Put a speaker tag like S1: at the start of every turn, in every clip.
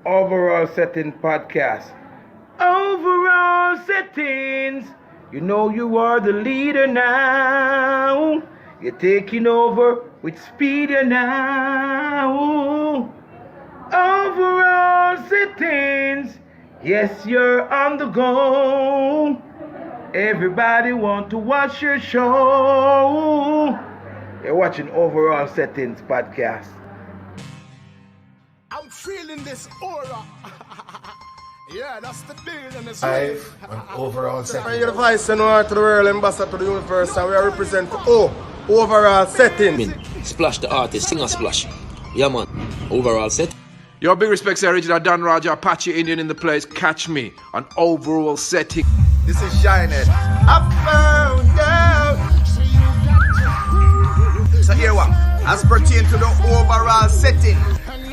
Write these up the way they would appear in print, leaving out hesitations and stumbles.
S1: Overall Setting Podcast. Overall Settings. You know you are the leader now. You're taking over with speed now. Overall Settings. Yes, you're on the go. Everybody want to watch your show. You're watching Overall Settings Podcast.
S2: I'm feeling this aura. Yeah, that's the deal in this
S3: Live on Overall Settings.
S4: You're the vice and to the world, ambassador to the universe, and we are represent Overall Settings.
S5: Splash the artist, sing a splash. Yeah, man. Overall set.
S6: Your big respects, original Dan Raja, Apache Indian in the place. Catch me on Overall Setting.
S4: This is Shining. I found out. So here what? As pertain to the overall setting.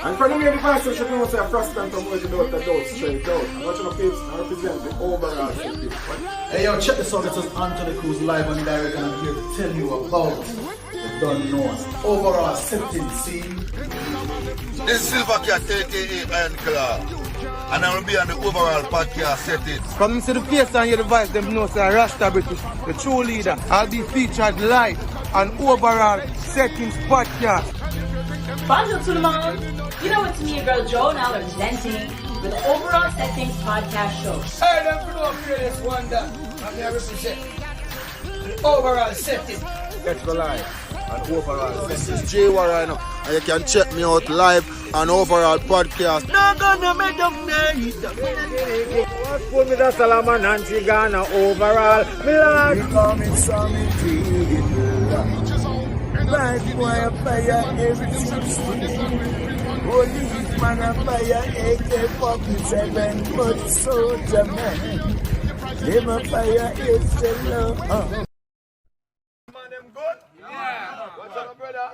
S4: And from the main device, you should know say a frosting from where you do the dose straight out. I'm watching the pips and represent the overall setting.
S3: Hey yo, check this out. This is Anthony Cruz live and direct, and I'm here to tell you about the Don't Know Overall Setting scene.
S7: This is Silver Cat, aka Iron Claw, and I will be on the Overall Podcast Setting.
S4: From them see the face and hear the voice, them know say Rasta British, the true leader. I'll be featured live on Overall Settings Podcast.
S8: Bonjour tout le monde. You know it's me, your girl Joe, now representing with the Overall Settings Podcast Show.
S2: Hey, them for no greatest wonder. I'm here represent the overall setting.
S4: Catch me live on Overall. This is J right now, and you can check me out live on Overall Podcast. No gonna make them night. Put me the Salaman and Tigana Overall. Me coming some like fire, fire, everything. Police man a fire, AK-47, but soldier man. Them a fire is the love.
S7: Man, them good? Yeah. What's up, brother?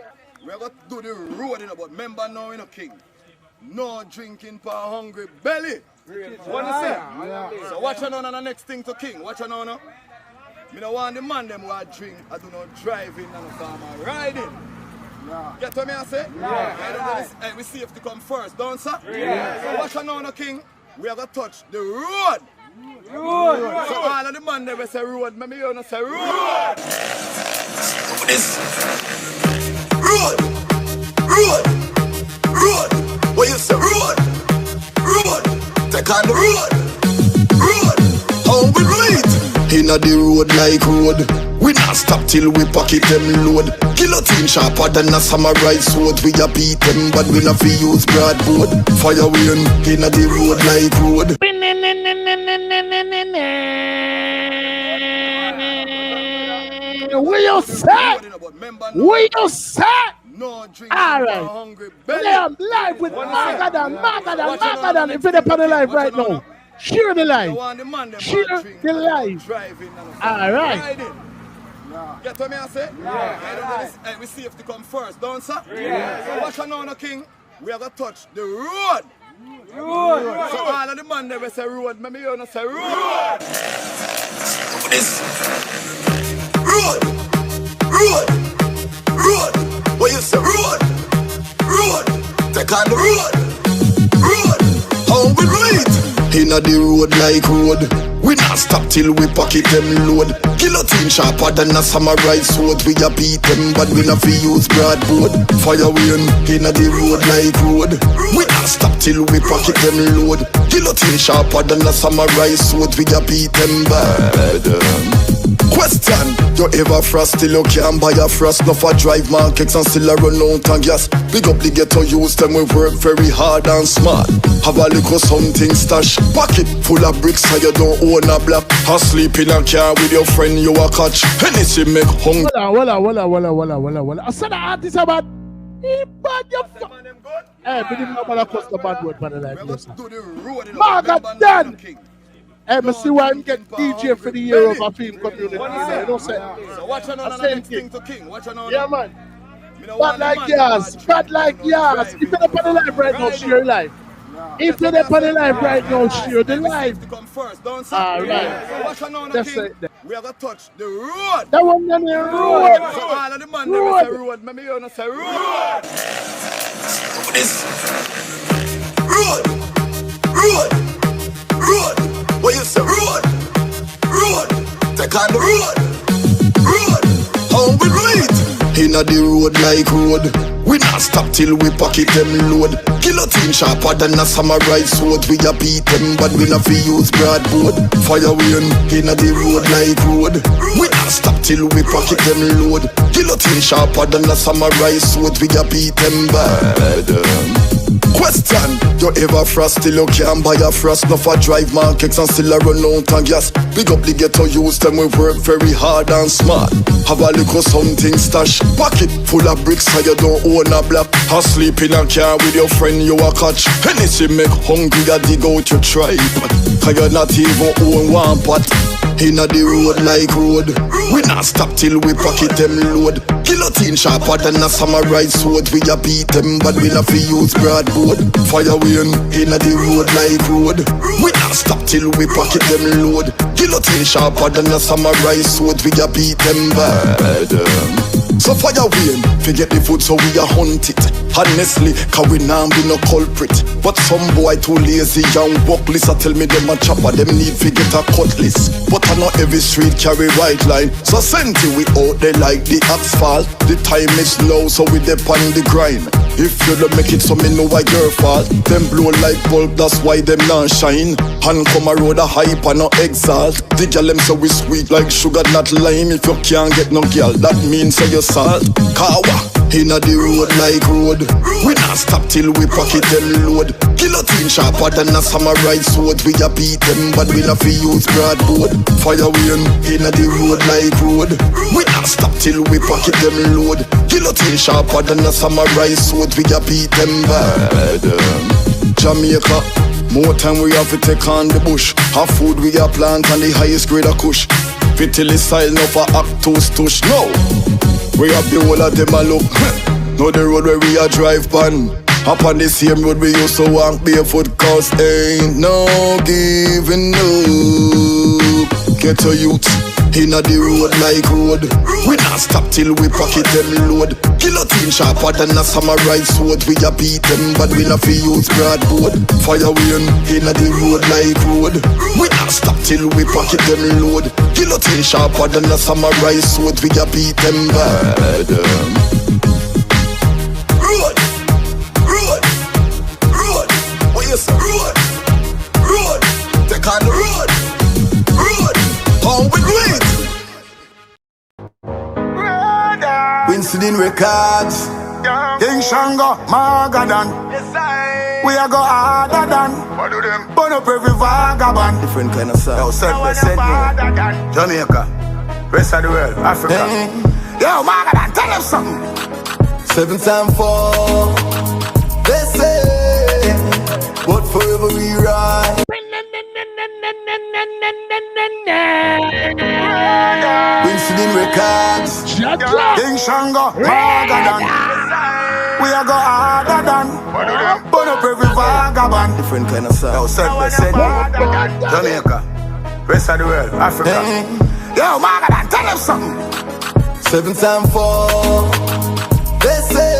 S7: We're going to do the road, you know, but remember now, you know, King. No drinking for a hungry belly. What you say? So watch on the next thing to King. Watch on now. Me don't want the man them who drink, I do not driving and I'm riding. Yeah. Get what me I say? Yeah. Hey, we see if to come first, don't sir? Yeah. So watch on now, King. We have to touch the road. So all of the man they will say road, maybe you don't say road. This road. What you say road? Take on the road. How we meet? Inna the road like road. We not stop till we pocket them load. Guillotine sharper than a samurai sword. We a beat them but we not fi use broadboard. Fire wind inna the road like road.
S4: Where you set? Where you set?
S7: No drink.
S4: Alright. I'm live with Mawga. If you're on the live right now, share the live. Share the live. Alright.
S7: Get what me I say? Yeah. Hey, we see if to come first, don't sir? Yeah. So watch on now, King. We have to touch the road. So all of the man they will say road, maybe you don't say road. This road. What you say road? Take on the road. How we meet? Inna the road like road. We not stop till we pocket them load. Guillotine sharper than a samurai sword. We a beat them but we not fi use broadboard. Fire wind inna the road like road. We not stop till we pocket them load. Guillotine sharper than a samurai sword. We a beat them bad. Question, you ever frost till you can't buy a frost? No for drive markets and still a run out on gas. Big up the ghetto use them, we work very hard and smart. Have a little something stash. Pocket full of bricks so you don't own a block. Or sleep in a car with your friend you a catch. Anything make hunger.
S4: Walla. I said the artist about he bad your fuck. Hey, we didn't know about the bad word for the life. Mawga done. Hey, I see why I'm getting DJ for the year of our film community. You know, say.
S7: So watch on the next thing to King. Watch on.
S4: Yeah, man. Bad like yours. If you're up on the live right now, share your life. If you're up on the live right now, share the live. Alright. That's it.
S7: We have to touch the road.
S4: That one on the road.
S7: So all of the man never say road. Maybe you don't say road. This road. road, road. What you say? Road, road. Take on the road, road. How we do it? Inna the road like road. We not stop till we pocket them load. Guillotine sharper than a samurai sword. We a beat them but we not fi use broadboard. Fire win inna the road like road. We not stop till we pocket them load. Guillotine sharper than a samurai sword. We a beat them bad. Question, you ever frost till you can't buy a frost? No for drive markets and still a run out of gas. Big up the ghetto use them, we work very hard and smart. Have a little something stash. Pocket full of bricks so you don't own a block. Or sleep in a car with your friend you a catch. Anything make hungry you dig out your tribe. Cause you not even own one pot. Inna the road like road. We not stop till we pocket them load. Guillotine sharper than a samurai sword. We a beat them but we not fi use broadboard. Fire win inna the road like road. We not stop till we pocket them load. Guillotine sharper than a samurai sword. We a beat them bad. So fire win, forget the food so we a hunt it. Honestly, cause we nah be no culprit. But some boy too lazy and walkless. I tell me them a chopper, them need to get a cutlass. But I know every street carry white line. So send you we out there like the asphalt. The time is low so we dep on the grind. If you don't make it so me know why your fault. Them blow like bulb, that's why them not shine. And come a road a hype and no exalt. The girl them so we sweet like sugar not lime. If you can't get no girl, that means say you salt. Kawa inna the road like road. We not stop till we pocket them load. Guillotine sharper than a samurai sword. We a beat them but we not fi use broadboard. Fire win inna the road like road. We not stop till we pocket them load. Guillotine sharper than a samurai sword. We a beat them bad. Jamaica, more time we have to take on the bush. Our food we a plant and the highest grade of kush. Fitily style no for act too stush. No, we have the whole of them a look. Know the road where we a drive pan. Up on the same road we used to walk barefoot. Cause ain't no giving no. Get a youth inna the road like road. We not stop till we pocket them load. Guillotine sharper than a samurai sword. We a beat them but we not fi use broadboard. Fire win inna the road like road. We not stop till we pocket them load. Guillotine sharper than a samurai sword. We a beat them bad. Road, road, road. What you say? Road, road. Take on the road, road. How we do it? Winston Records, King Shango, Mawga dan. We a go harder than. Burn up every vagabond. Different kind of sound. Yo, said me. Jamaica, rest of the world, Africa. Yo, Mawga dan, tell them something. 7 times 4, they say, but forever we ride. Winston Records, King Shango, Mawga dan. We a go harder than. Burn up every vagabond. Different kind of sound. Yo, said me. Jamaica, rest of the world, Africa. Yo, Mawga dan, tell them something. 7 times 4, they say,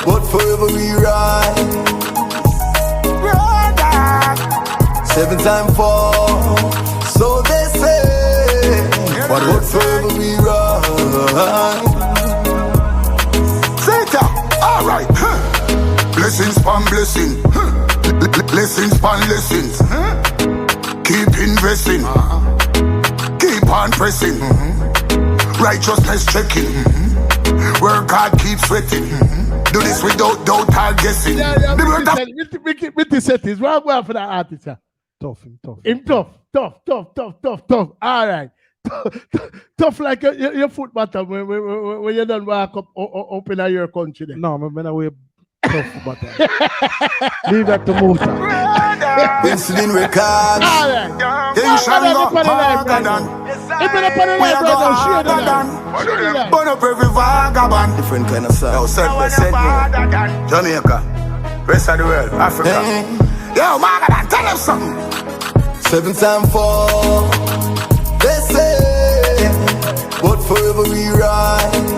S7: but forever we rise. 7 times 4, so they say, but forever we rise. Say it out, alright. Blessings upon blessing, blessings upon blessings. Keep investing, keep on pressing. Righteousness checking, where God keeps sweating. Do this without doubt or guessing.
S9: With the settings, what for that artist? Tough. All right. Tough like your foot bottom when you don't walk up in your country. Then.
S1: No, man, I tough bottom. Leave that to Musa.
S7: Winston Records, King Shango, Mawga dan. We a go harder than. Burn up every vagabond. Different kind of sound. Yo, said me. Jamaica, rest of the world, Africa. Yo, Mawga dan, tell them something. 7 times 4, they say, but forever we rise.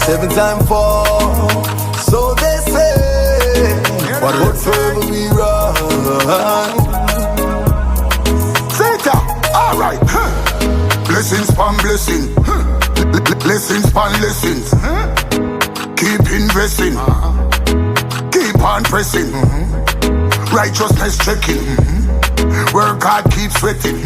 S7: 7 times 4, so they say, but forever we ride. Say it out, alright. Blessings upon blessing, blessings upon blessings. Keep investing, keep on pressing. Righteousness checking, where God keeps sweating.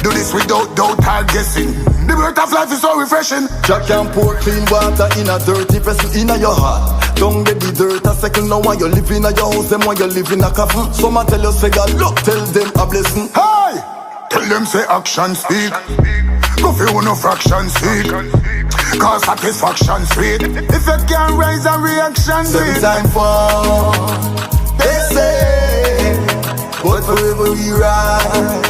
S7: Do this without doubt or guessing. The birth of life is so refreshing.
S10: Jack can pour clean water in a dirty vessel in your heart. Don't get the dirt a second now when you live in a your house, them when you live in a coffin. Some a tell you say God, look, tell them a blessing.
S7: Hey! Tell them say action speak. Go for no fraction speak. Cause satisfaction sweet. If you can't rise a reaction,
S10: 7 times fall, they say, but forever we ride.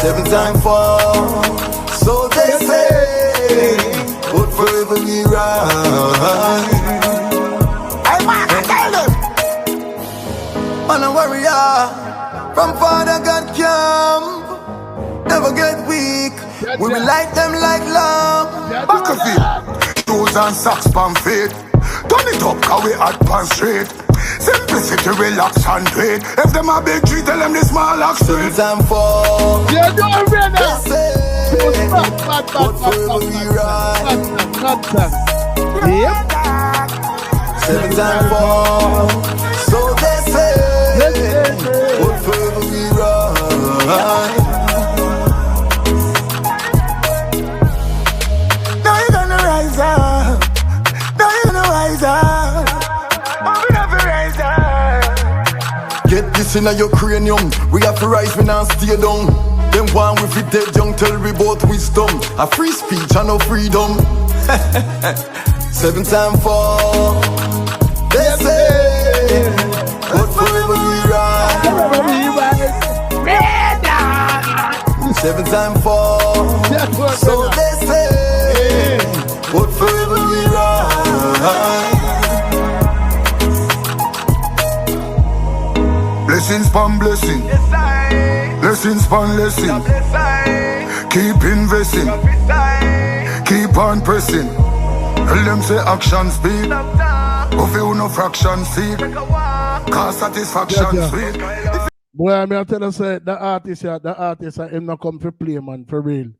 S10: 7 times fall, so they say, but forever we ride.
S7: Hey man, tell them.
S10: Man a warrior, from Father God camp. Never get weak, we will light them like lamp.
S7: Battlefield, shoes and socks pan feet. Turn it up, cause we hot pan straight. Simplicity, relax and wait. If them a big tree, tell them the small axe straight.
S10: 7 times fall,
S9: Yeah, do it right
S10: they
S9: now.
S10: say, but forever we ride.
S9: Yep.
S10: 7 times fall, so they say, but forever we ride.
S7: Now you gonna rise up. Now you gonna rise up. Oh, we never rise up.
S10: Get this in your cranium. We have to rise, we not stay down. Them one with it dead young tell we both wisdom. A free speech and no freedom. 7 times fall, they say, but forever we ride. 7 times fall, so they say, but forever we ride.
S7: Blessings upon blessing. Blessings upon blessing. Keep investing. Keep on pressing. Tell them say action speak. Go feel no fraction seek. Cause satisfaction sweet.
S9: Boy, I mean, I tell you, say, the artist, him not come for play, man, for real.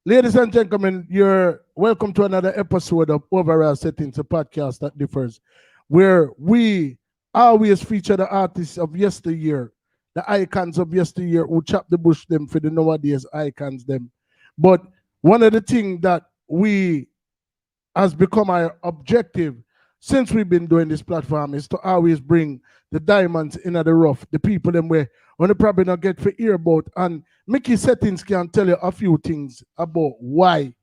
S9: Ladies and gentlemen, you're welcome to another episode of Overall Settings, a podcast that differs, where we always feature the artists of yesteryear, the icons of yesteryear who chop the bush them for the nowadays icons them. But one of the things that we has become our objective since we've been doing this platform is to always bring the diamonds in the rough, the people them where only probably not get to hear about. And Mickey Settings can tell you a few things about why,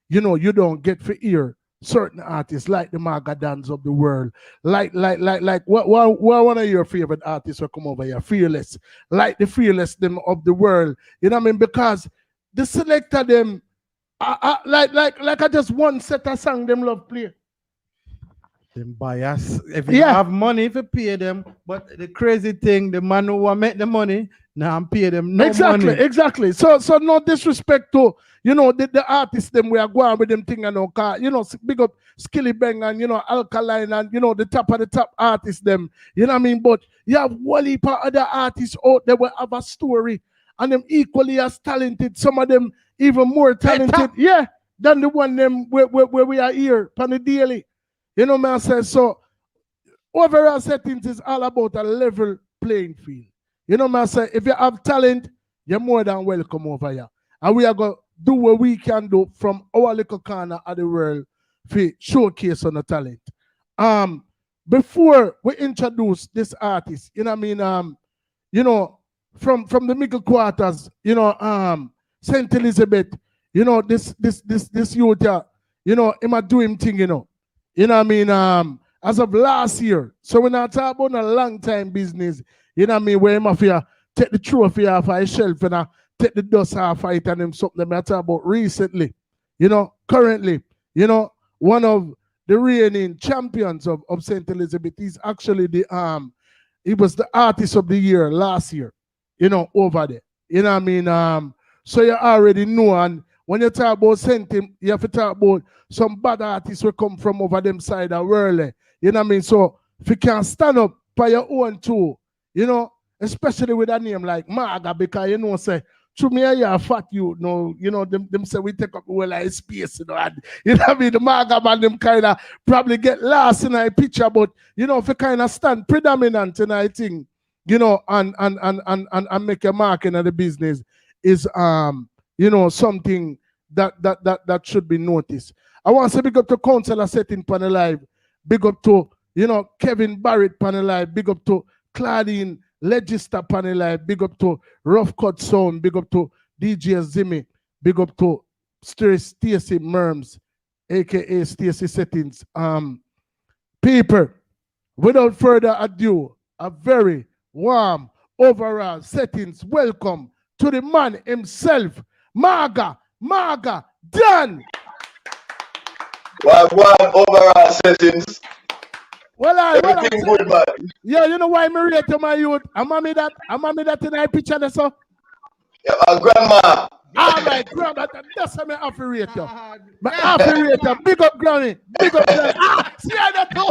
S9: you know, you don't get to hear certain artists like the Mawga Dans of the world, like what one of your favorite artists will come over here, Fearless, like the Fearless them of the world, you know what I mean? Because the selector them, like I just one set of song them love play.
S11: Them bias. If you have money, if you pay them, but the crazy thing, the man who make the money, now I'm pay them no money.
S9: Exactly. So no disrespect to, you know, the artists them we are going with them thing and no car, you know, big up Skilly Bang and, you know, Alkaline and, you know, the top of the top artists them, you know what I mean? But you have one heap of other artists out there will have a story and them equally as talented, some of them even more talented, than the one them where we are here on the daily. You know what I say? So Overall Settings is all about a level playing field. You know what I say? If you have talent, you're more than welcome over here. And we are going to do what we can do from our little corner of the world to showcase on the talent. Before we introduce this artist, you know what I mean? You know, from the middle quarters, you know, St. Elizabeth, you know, this youth, you know, him a do him thing, you know. You know what I mean? As of last year, so we're not talking about a long time business, you know what I mean, where him have to take the trophy off of his shelf and take the dust off of it and him something that I talk about recently, you know, currently, you know, one of the reigning champions of St. Elizabeth is actually he was the artist of the year last year, you know, over there. You know what I mean? So you already know, and when you talk about sentiment, you have to talk about some bad artists will come from over them side of world. You know what I mean? So if you can stand up by your own too, you know, especially with a name like Mawga, because you know, say, to me, I fat you know, them say we take up well like space, you know, and you know what I mean, the Mawga man, them kind of probably get lost in a picture, but you know, if you kind of stand predominant in I think, you know, and make a mark in the business is you know, something that should be noticed. I want to say big up to Counselor Setting Panel Live, big up to, you know, Kevin Barrett Panel Live, big up to Claudine Legister Panel Live, big up to Rough Cut Sound, big up to DJ Zimmy, big up to Stacey Merms, aka Stacey Settings. People, without further ado, a very warm overall Settings welcome to the man himself, Mawga done.
S7: One overall Settings.
S9: Everything
S7: good, man.
S9: Yeah, you know why me rate to my youth? I'm mommy that in my picture there, so.
S7: Yeah, grandma.
S9: All right, grandma, that's how I have to rate you. My have to rate you. Big up, granny. Big up, granny. See that too?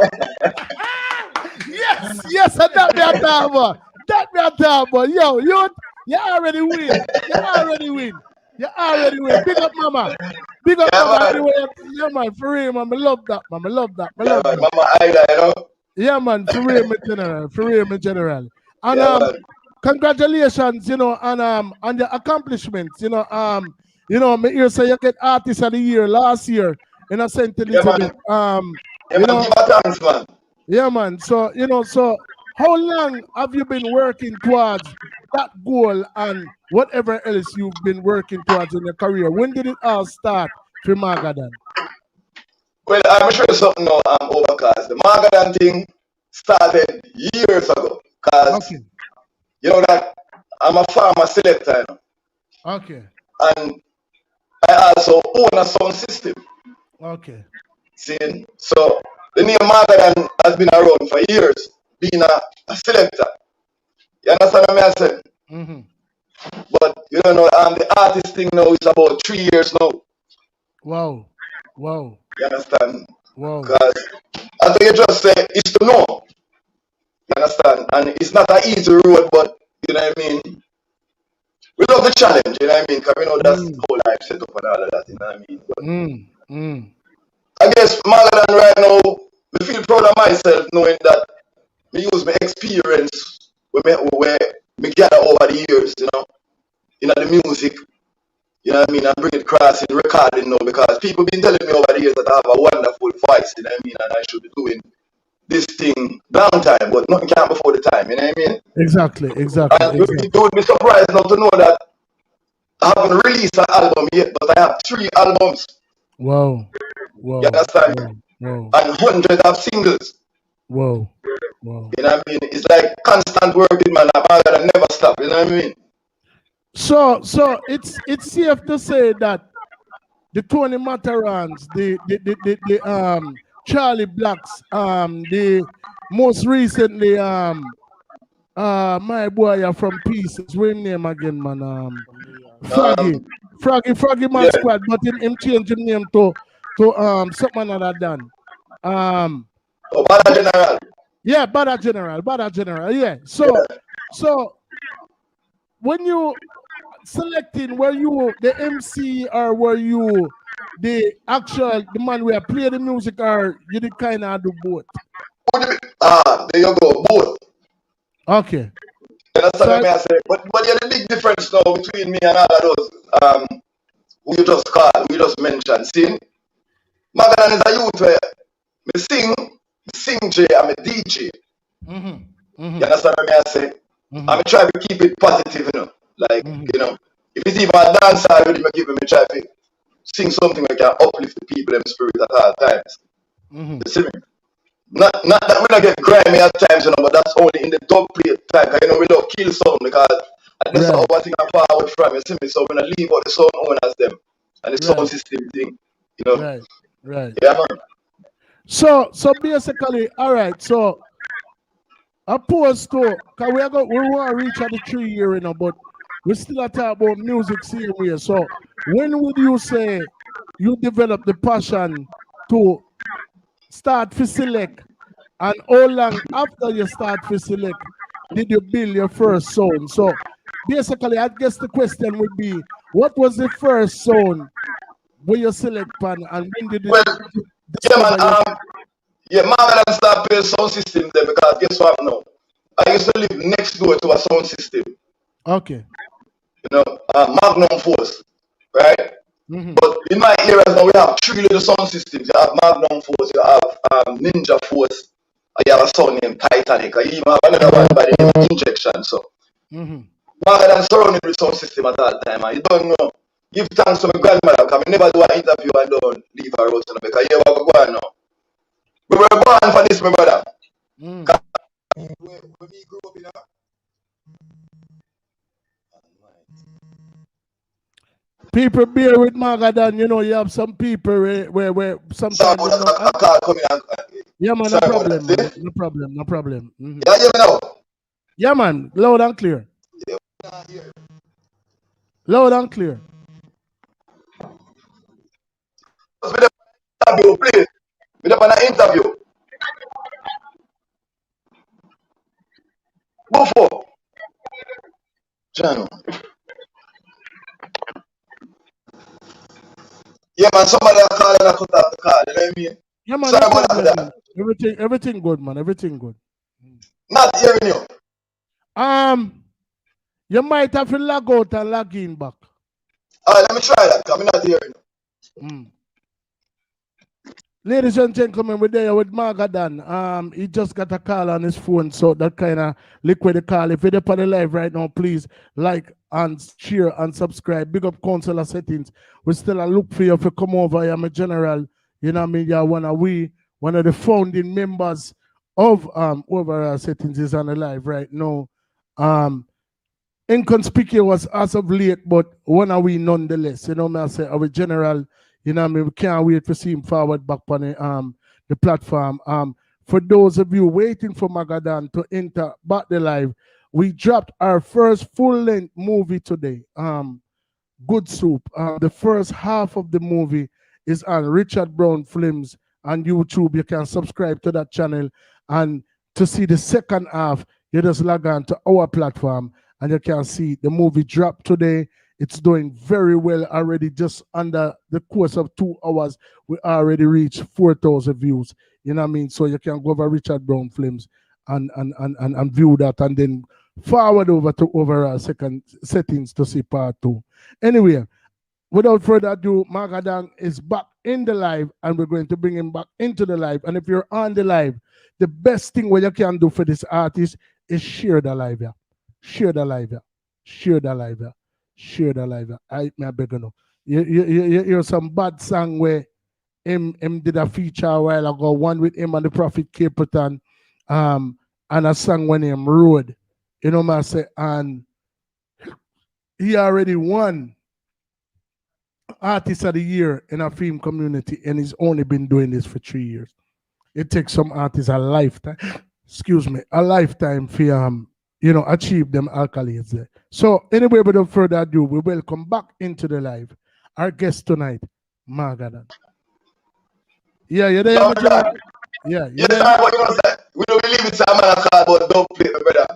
S9: Yes, that be a talk about. That be a talk about. Yo, youth, you already win. You already win. Big up, mama. Big up, mama. Anyway, yeah, man, for real, man. I love that, man. I love that.
S7: Mama, you know?
S9: Yeah, man, for real, my general. And congratulations, you know, on the accomplishments, you know, me hear say you get Artist of the Year last year in a St. Elizabeth. You know,
S7: thanks, man.
S9: Yeah, man. So, you know, how long have you been working towards that goal and whatever else you've been working towards in your career? When did it all start for Mawga then?
S7: Well, I'm sure something now, Overcast. The Mawga thing started years ago. Because, you know that I'm a farmer selector, you know?
S9: Okay.
S7: And I also own a sound system.
S9: Okay.
S7: See, so the name Mawga has been around for years, being a selector. You understand what I'm saying?
S9: Mm-hmm.
S7: But you don't know, the artist thing now is about 3 years now.
S9: Wow.
S7: You understand?
S9: Wow.
S7: Because as you just say, it's to know. You understand? And it's not an easy road, but you know what I mean? We love the challenge, you know what I mean? Because we know that's the whole life set up and all of that, you know what I mean? But I guess Mawga right now, I feel proud of myself knowing that I use my experience where me gather over the years, you know, in the music, you know what I mean, and bring it across in recording now, because people been telling me over the years that I have a wonderful voice, you know what I mean, and I should be doing this thing long time, but nothing can before the time, you know what I mean?
S9: Exactly.
S7: And it would be surprised not to know that I haven't released an album yet, but I have 3 albums.
S9: Wow.
S7: You understand?
S9: Wow.
S7: And hundreds of singles.
S9: Wow.
S7: You know what I mean? It's like constant working, man. I never stop, you know what I mean?
S9: So it's safe to say that the Tony Matarans, the Charlie Blacks, the most recently my boy from Pieces, what's his name again, man? Froggy Man Squad, but him change his name to something other than
S7: Bada General.
S9: Yeah, Bada General. Yeah. So when you selecting, were you the MC or were you the man who play the music, or you did kind of do both?
S7: There you go, both.
S9: Okay.
S7: You understand what I say? But there's a big difference now between me and all of those who you just called, who you just mentioned. See, Mawga is a youth where me sing J, I'm a DJ. You understand what I say? I'm trying to keep it positive, you know. Like, you know, if it's even a dance already, I try to sing something that can uplift the people and spirit at all times. You see me? Not that we don't get grimy at times, you know, but that's only in the dub plate time. Cause, you know, we don't kill sound because that's one thing I'm far away from, you see me? So when I leave out the sound owners them and the sound system thing, you know.
S9: Right.
S7: Yeah, man.
S9: So basically, all right, so opposed to, because we want to reach at the 3 year, you know, but we still are talking about music same way. So when would you say you develop the passion to start to select, and how long after you start to select did you build your first sound? So basically, I guess the question would be, what was the first sound where you select pan, and when did you discover
S7: Mawga done start playing sound system there because guess what now? I used to live next door to a sound system.
S9: Okay.
S7: You know, Magnum Force, right? But in my areas now we have 3 little sound systems. You have Magnum Force, you have Ninja Force, and you have a sound named Titanic. I even have another one by the name of Injection. So Mawga done surrounded with sound system at that time, and you don't know. Give thanks to my grandmother because I never do an interview and don't leave her out because you ever go on now. We were born for this, my brother. When we grew up in
S9: people bear with Magadan, you know, you have some people where sometimes you know, yeah man, no problem, man. No problem.
S7: Yeah, hear me now.
S9: Yeah man, loud and clear. Loud and clear.
S7: Interview, please. We don't want an interview. Go for. John. Yeah, man, somebody are calling and I cut off the call. You know what I mean?
S9: Yeah, man,
S7: sorry
S9: no
S7: about
S9: problem,
S7: that.
S9: man. Everything good, man. Everything good.
S7: Not hearing you.
S9: You might have to log out and log in back.
S7: All right, let me try that. I'm not hearing you.
S9: Ladies and gentlemen, we're there with Magadan. He just got a call on his phone, so that kind of liquid the call. If you're on the live right now, please like and share and subscribe. Big up Counselor Settings. We still a look for you to come over. I'm a general. You know what I mean? You're one of the founding members of Overall Settings is on the live right now. Inconspicuous as of late, but one are we nonetheless. You know what I say? Our general. You know what I mean? We can't wait to see him forward back on the platform. For those of you waiting for Magadan to enter back the live, we dropped our first full-length movie today, Good Soup. The first half of the movie is on Richard Brown Films on YouTube. You can subscribe to that channel. And to see the second half, you just log on to our platform and you can see the movie dropped today. It's doing very well already. Just under the course of 2 hours, we already reached 4,000 views. You know what I mean? So you can go over Richard Brown Films and view that, and then forward over to Overall Second Settings to see part 2. Anyway, without further ado, Magadan is back in the live, and we're going to bring him back into the live. And if you're on the live, the best thing what you can do for this artist is share the live. Yeah. Share the live. Yeah. Share the live. Yeah. Share the live. I beg you. You hear some bad song where him did a feature a while ago, one with him and the Prophet Capleton, and a song when him Road. You know what I say? And he already won Artist of the Year in a film community, and he's only been doing this for 3 years. It takes some artists a lifetime, a lifetime for achieve them accolades there. So anyway, without further ado, we welcome back into the live our guest tonight, Magadan. Yeah, you're there, General. Yeah, you're there.
S7: Sorry, what you want to say? We don't believe it's a man a call, but don't play, brother.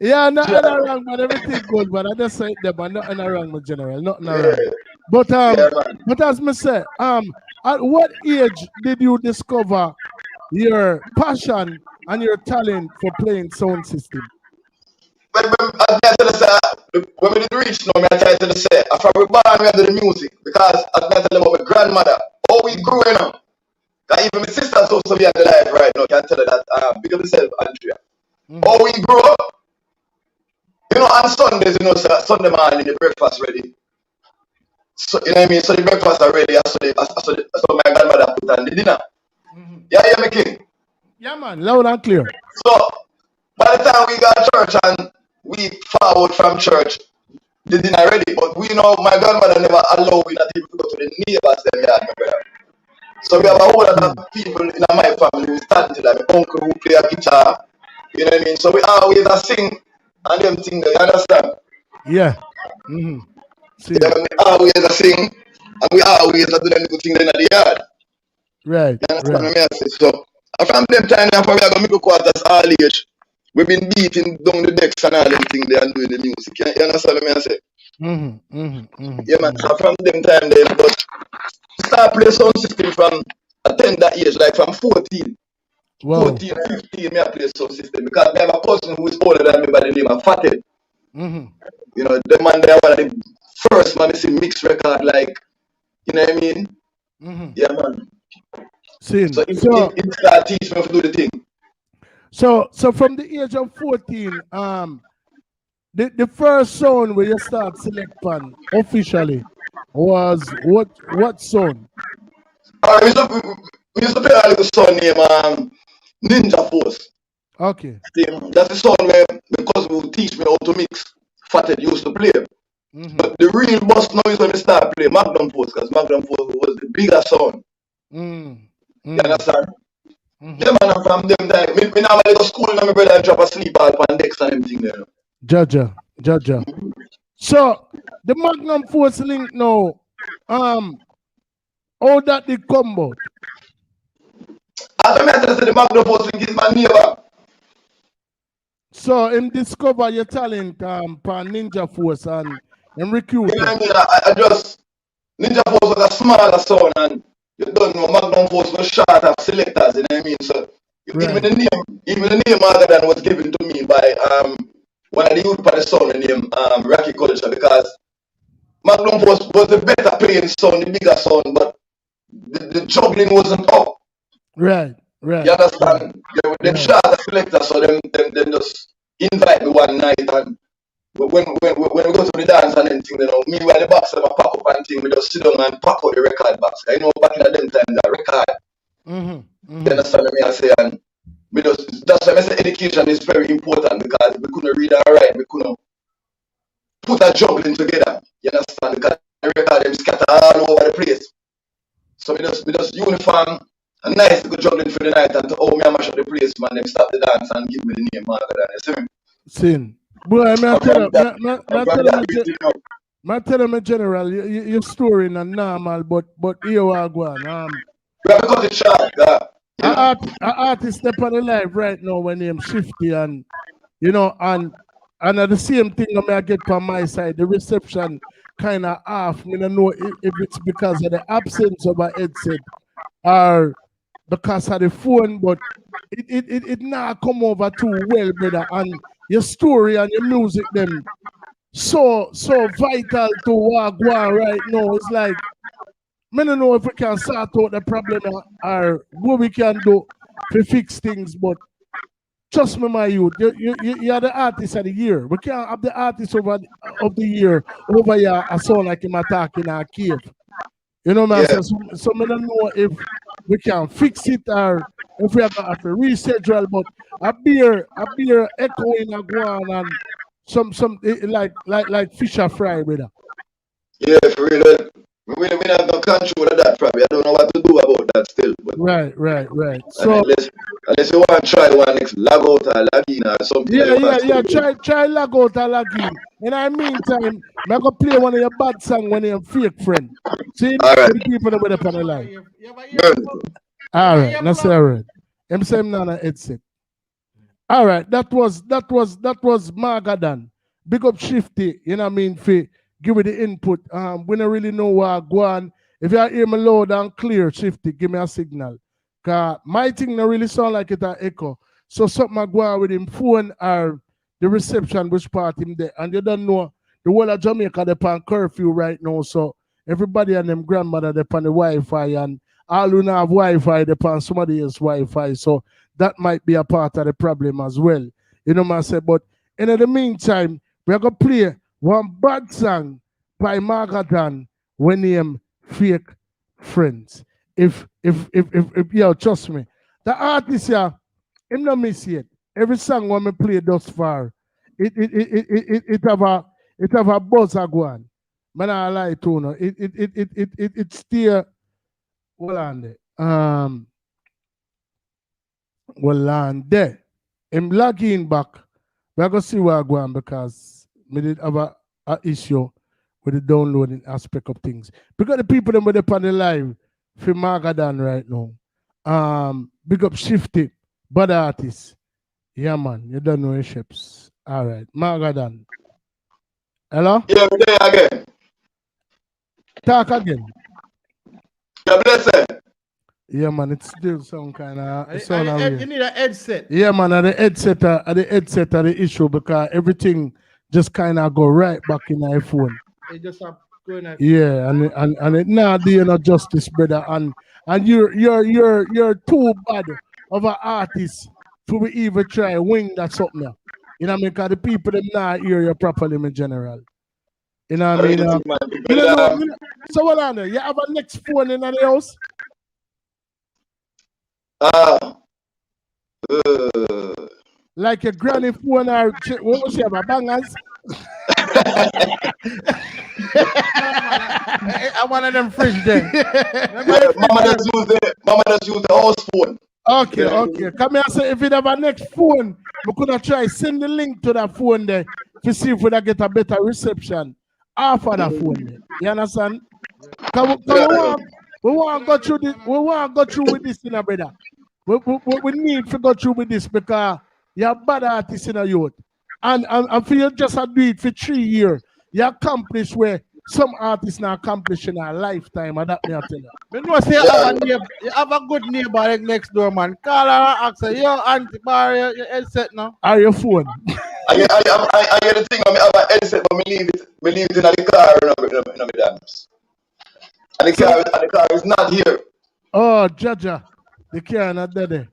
S9: Yeah, nothing wrong, man. Everything good, but I just say that, but nothing wrong, my General. Nothing wrong. But as me say, at what age did you discover your passion and your talent for playing sound system?
S7: When we did reach now, I try to say, after we born, we do the music. Because I tell them about my grandmother, how we grew up. Because even my sister's also be on the live right now, can tell her that, big up yourself, Andrea. How we grew up. You know, on Sundays, Sunday morning, the breakfast ready. So, you know what I mean? So the breakfast are ready, so my grandmother put on the dinner. Yeah, me king.
S9: Yeah, man, loud and clear.
S7: So, by the time we got church and we forward from church, the dinner ready. But we know my grandmother never allowed me not even to go to the neighbors them yard, my brother. So we have a whole lot of people in my family who stand to that. My uncle who play a guitar, You know what I mean? So we always a sing and them things, you understand?
S9: Yeah. Mm-hmm.
S7: Yeah, we always a sing and we always a do them good things in the yard.
S9: Right.
S7: You understand what I say? So from them time now for we are gonna make quarters all age. We've been beating down the decks and all them things they and doing the music. You understand what I say? Yeah man, so from them time then but start play sound system from a tender age, like from 14.
S9: Wow.
S7: 14, 15, me I play sound system because I have a cousin who is older than me by the name of Fathead. You know, the man there one of the first man is a mixed record, like, you know what I mean? Yeah man. So he started teaching me to do the thing.
S9: So from the age of 14, the first song where you start select pan officially was what song?
S7: We used to play a little song named Ninja Force.
S9: Okay.
S7: That's the song where because we would teach me how to mix. Fathead used to play. But the real boss now is when we start playing Magnum Force, because Magnum Force was the bigger song. You understand? Yeah man, I'm from them time. Me now I go to school and my brother drop asleep all on decks and everything there.
S9: Jaja. So the Magnum Force link now, how that did come about?
S7: As I said, the Magnum Force link is my neighbor.
S9: So him discover your talent pan Ninja Force and recruit.
S7: You know what I mean? I just Ninja Force was a smaller sound and you don't know Magnum Force was short of selectors, you know what I mean? So even the name Mawga was given to me by one of the youth for the sound named Rocky Culture, because Magnum Force was the better playing sound, the bigger sound, but the juggling wasn't up.
S9: Right.
S7: You understand? Them shot a selector, so them just invite me one night, and when we go to the dance and everything, you know, me while the box them a pack up and thing, we just sit down and pack out the record box. You know, back in the them time, the record. You understand what I say? And we just, that's why I say education is very important, because we couldn't read and write, we couldn't put a juggling together. You understand? Because the record them scatter all over the place. So we just uniform a nice good juggling for the night, and to me I mash up the place, man, them stop the dance and give me the name Mawga. You see me?
S9: Sin. Boy, I tell him in general, your story is normal, but here we are going.
S7: We have to cut it short,
S9: an artist step on the life right now when him shifty and you know and at the same thing I get from my side, the reception kind of off. I don't know if it's because of the absence of a headset or because of the phone, but it now come over too well, brother. And your story and your music them so vital to what go on right now. It's like I don't know if we can sort out the problem or what we can do to fix things, but trust me, my youth, you are the artist of the year. We can't have the artist of the year over here. I sound like him attacking our cave. You know what I'm saying? So I don't know if we can fix it or if we are going to have to reschedule, but a beer echoing a guan and some like Fisher Fry, brother.
S7: Yeah, for real. We have no control of that probably. I don't know what to do about that still. But
S9: right. So
S7: unless you want to try one next log out or log in or something.
S9: Yeah. Try log out or log in. In the meantime, I'm gonna play one of your bad songs when you're fake friend. See the people that were up on the line. Alright, that's alright. I'm saying Nana headset. Alright, that was Mawga done. Big up Shifty, you know what I mean, for give me the input. We don't really know where go on. If you hear me loud and clear, Shifty, give me a signal. Cause my thing don't really sound like it an echo. So something I go on with him phone or the reception which part him there. And you don't know the whole of Jamaica they're on curfew right now. So everybody and them grandmother they're on the Wi-Fi, and all who don't have Wi-Fi they're on somebody else's Wi-Fi. So that might be a part of the problem as well. You know what I say? But in the meantime, we're gonna play one bad song by Mawga when him Fake Friends. If yo, trust me, the artist here, him not miss yet. Every song when me play thus far, it have a buzz a go on. Man, I lie to you. It still hold on there. Hold on there. I'm logging back. We're going to see where I go on because we did have a issue with the downloading aspect of things. Because the people that were on the live for Mawga right now. Big up Shifty, bad artist. Yeah, man, you don't know your ships. All right, Mawga. Hello?
S7: Yeah, we're there again.
S9: Talk again.
S7: Yeah, blessed.
S9: Yeah, man, it's still some kind of.
S11: You need a headset.
S9: Yeah, man, the headset are the issue because everything just kind of go right back in my phone.
S11: It just going at
S9: Yeah, and it now doing no justice, brother. And you're too bad of an artist to be even try wing that something. You know what I mean? Because the people them not hear you properly in general. You know what I mean? So what on there? You have a next phone in the house? Like a granny phone or what was she have a bangers?
S11: I one of them fridge then.
S7: Mama just use the house phone.
S9: Okay. Come here, say if you have a next phone, we could have try send the link to that phone there to see if we get a better reception off of that phone there. You understand? We want to go through this. We want to go through with this, brother. We need to go through with this because you're bad artists in a youth. And for you just to do it for 3 years, you accomplish where some artists now accomplish in a lifetime, and that me I tell you.
S11: You know, say you have a good neighbor like next door, man. Call her and ask her, yo, auntie, borrow your headset now.
S9: Or your phone.
S7: I get the thing, I have a headset, but I leave it in the car in my dance. And the car is not here.
S9: Oh, Jaja, the car not there.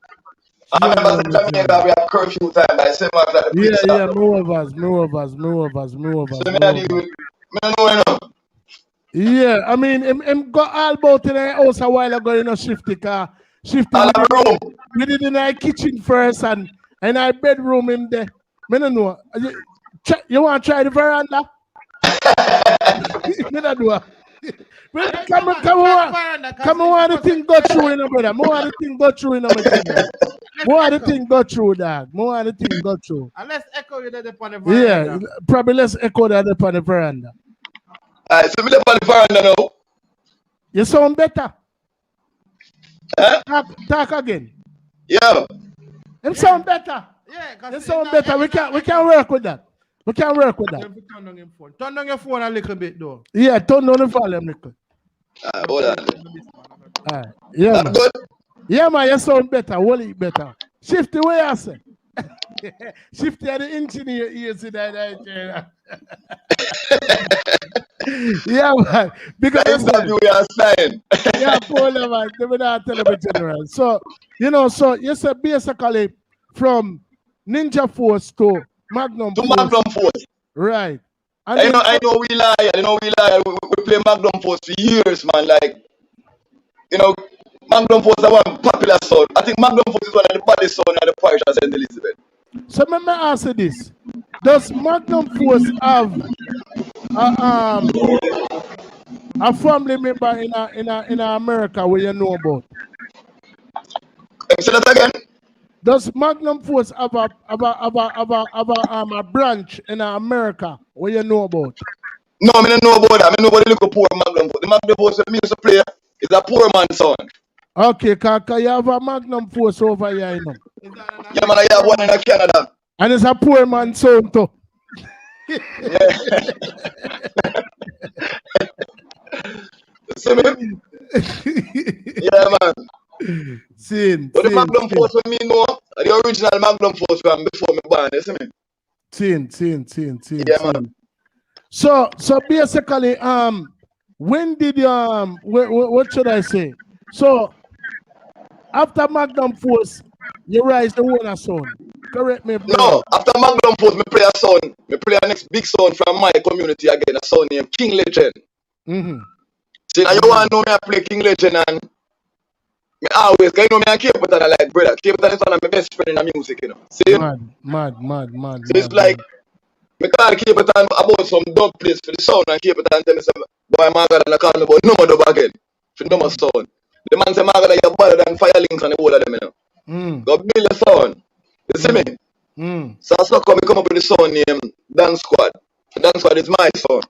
S7: I remember the Jamaica, we have curfew time, but I said,
S9: yeah, more of us. Yeah, I mean, him got all about in the house a while ago, Shifty car. Shifty, we did in our kitchen first and in our bedroom in there. I don't know. You want to try the veranda? Me not do it. Come on, the thing go through, brother. More of the thing go through, More of the thing go through, dog. More of the thing go through.
S11: And let's echo you there upon the veranda.
S9: Yeah, probably let's echo that upon the veranda.
S7: Alright, so me up on the veranda now.
S9: You sound better.
S7: Huh?
S9: Talk again.
S7: Yeah.
S9: Him sound better.
S11: Yeah,
S9: you sound better. We can work with that.
S11: Turn down your phone a little bit, though.
S9: Yeah, turn down the volume a little.
S7: Hold on.
S9: Alright. Yeah, man.
S7: Good?
S9: Yeah, man, you sound better. Hold it better. Shifty, where you say? Shifty are the engineer ears in that. Yeah, man. Because
S7: we are saying.
S9: Yeah, poor man. They will not tell you general. So, you said basically from Ninja Force to Magnum
S7: Force.
S9: Right. And
S7: I know we lie. We play Magnum Force for years, man. Like, Magnum Force is one popular sound. I think Magnum Force is one of the baddest sound in the parish of St. Elizabeth.
S9: So let me ask you this. Does Magnum Force have a family member in America where you know about?
S7: Say that again?
S9: Does Magnum Force have a branch in America where you know about?
S7: No, I don't know about that. I know about the little poor Magnum Force. The Magnum Force that me used to play is a poor man's son.
S9: Okay, because you have a Magnum Force over here,
S7: Yeah, man, I have one in Canada.
S9: And it's a poor man's son too.
S7: Yeah. See me? Yeah, man. But the Magnum Force for me, the original Magnum Force from before me born, you see me?
S9: Seen.
S7: Yeah, man.
S9: So basically, when did what should I say? So after Magnum Force, you rise the owner son. Correct me.
S7: No, after Magnum Force, me play a son. Me play a next big son from my community again, a son named King Legend.
S9: Mm-hmm.
S7: See, now you want to know me I play King Legend and me always, because you know me and Cape Town like brother. Cape Town is one of my best friends in the music, See?
S9: Mad.
S7: So it's like, me call Cape Town about some dub place for the sound and Cape Town tell me, say, boy, Mawga, and I call me about no more dub again. For no more sound. The man say, Mawga, you're better than Fire Links and the whole of them, Go build a sound. You see me? So that's how come we come up with the sound name Dance Squad. Dance Squad is my sound.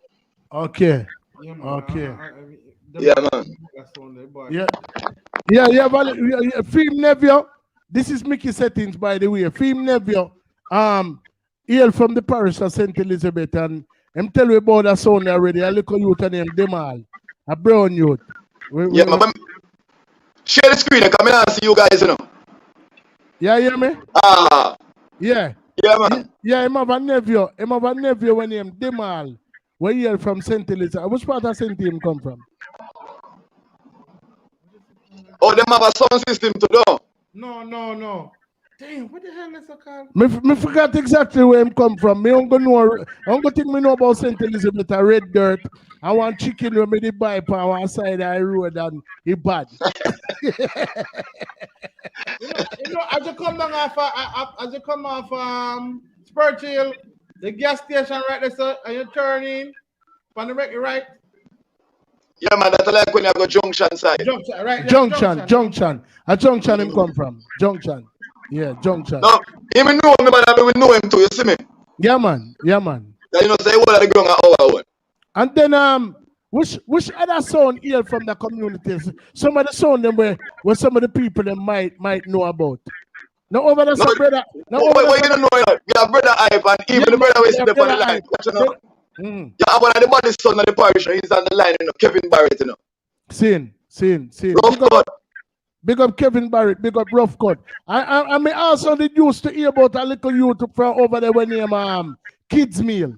S9: Okay.
S11: Yeah, man.
S9: Okay.
S7: Yeah, man.
S9: Yeah, Film Nevio. This is Mickey Settings, by the way. Film Nevio. Hail from the parish of St. Elizabeth, and I'm telling you about that sound already. A little youth named Demal, a brown youth.
S7: Yeah, man. Share the screen and come here and see you guys, you know.
S9: Yeah, hear me? Yeah.
S7: Yeah, man.
S9: Yeah, I'm have a nephew. I'm have a nephew when him Demal. Where you from St. Elizabeth? Which part of St. him come from?
S7: Oh, them have a sound system to do.
S11: No. Damn, what the hell is it called?
S9: Me forgot exactly where him come from. Me don't know. I don't think me know about St. Elizabeth. A red dirt. I want chicken when me buy on one side of the road and it bad.
S11: you know, as you come down off Spurchill, the gas station right there, sir, and you turn in on the right.
S7: Yeah, man, that's like when you go Junction side.
S11: Junction, right?
S9: Junction. A Junction him come from. Junction. Yeah, Junction.
S7: No, even know me, but we know him too, you see me?
S9: Yeah, man.
S7: You know, say what are the ground at our one.
S9: And then which other sound here from the communities? Some of the sound them where some of the people them might know about. No over the brother. No over
S7: you don't know that. We have brother Hype and even the brother we see the body line. You know? Yeah, one of the body son of the parish, he's on the line, you know, Kevin Barrett, you know.
S9: Seen.
S7: Rough cut.
S9: Big up Kevin Barrett, big up Rough Cut. I may also did used to hear about a little youth from over there when name Kids Meal.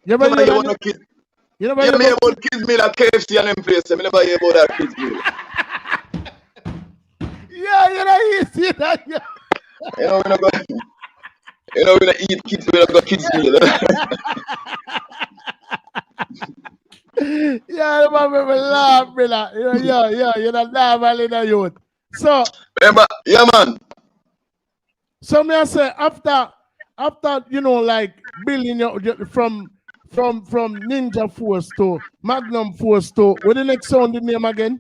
S9: You never hear about
S7: Kids Meal at KFC and them place. I never hear about that Kids Meal.
S9: Yeah, you see that. Yeah.
S7: You know, we don't eat kids, we don't go Kids Meal.
S9: Yeah, I laugh, brother. Yeah, you're not laughing in the youth. So,
S7: yeah, man.
S9: So me I say after you know like building your from Ninja Force to Magnum Force to what the next sound the name again?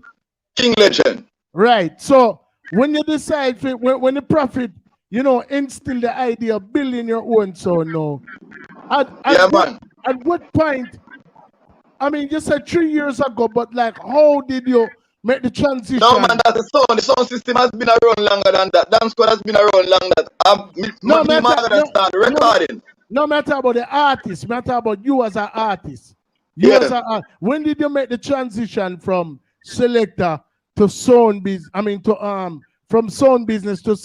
S7: King Legend.
S9: Right. So when you decide when the prophet you know instill the idea of building your own sound now. At what point? I mean, you said 3 years ago, but like, how did you make the transition?
S7: No, man, that's the sound. The sound system has been around longer than that. Dance Squad has been around longer than that. Recording.
S9: No matter about the artist, matter about you as an artist. When did you make the transition from selector to sound business? I mean, to from sound business to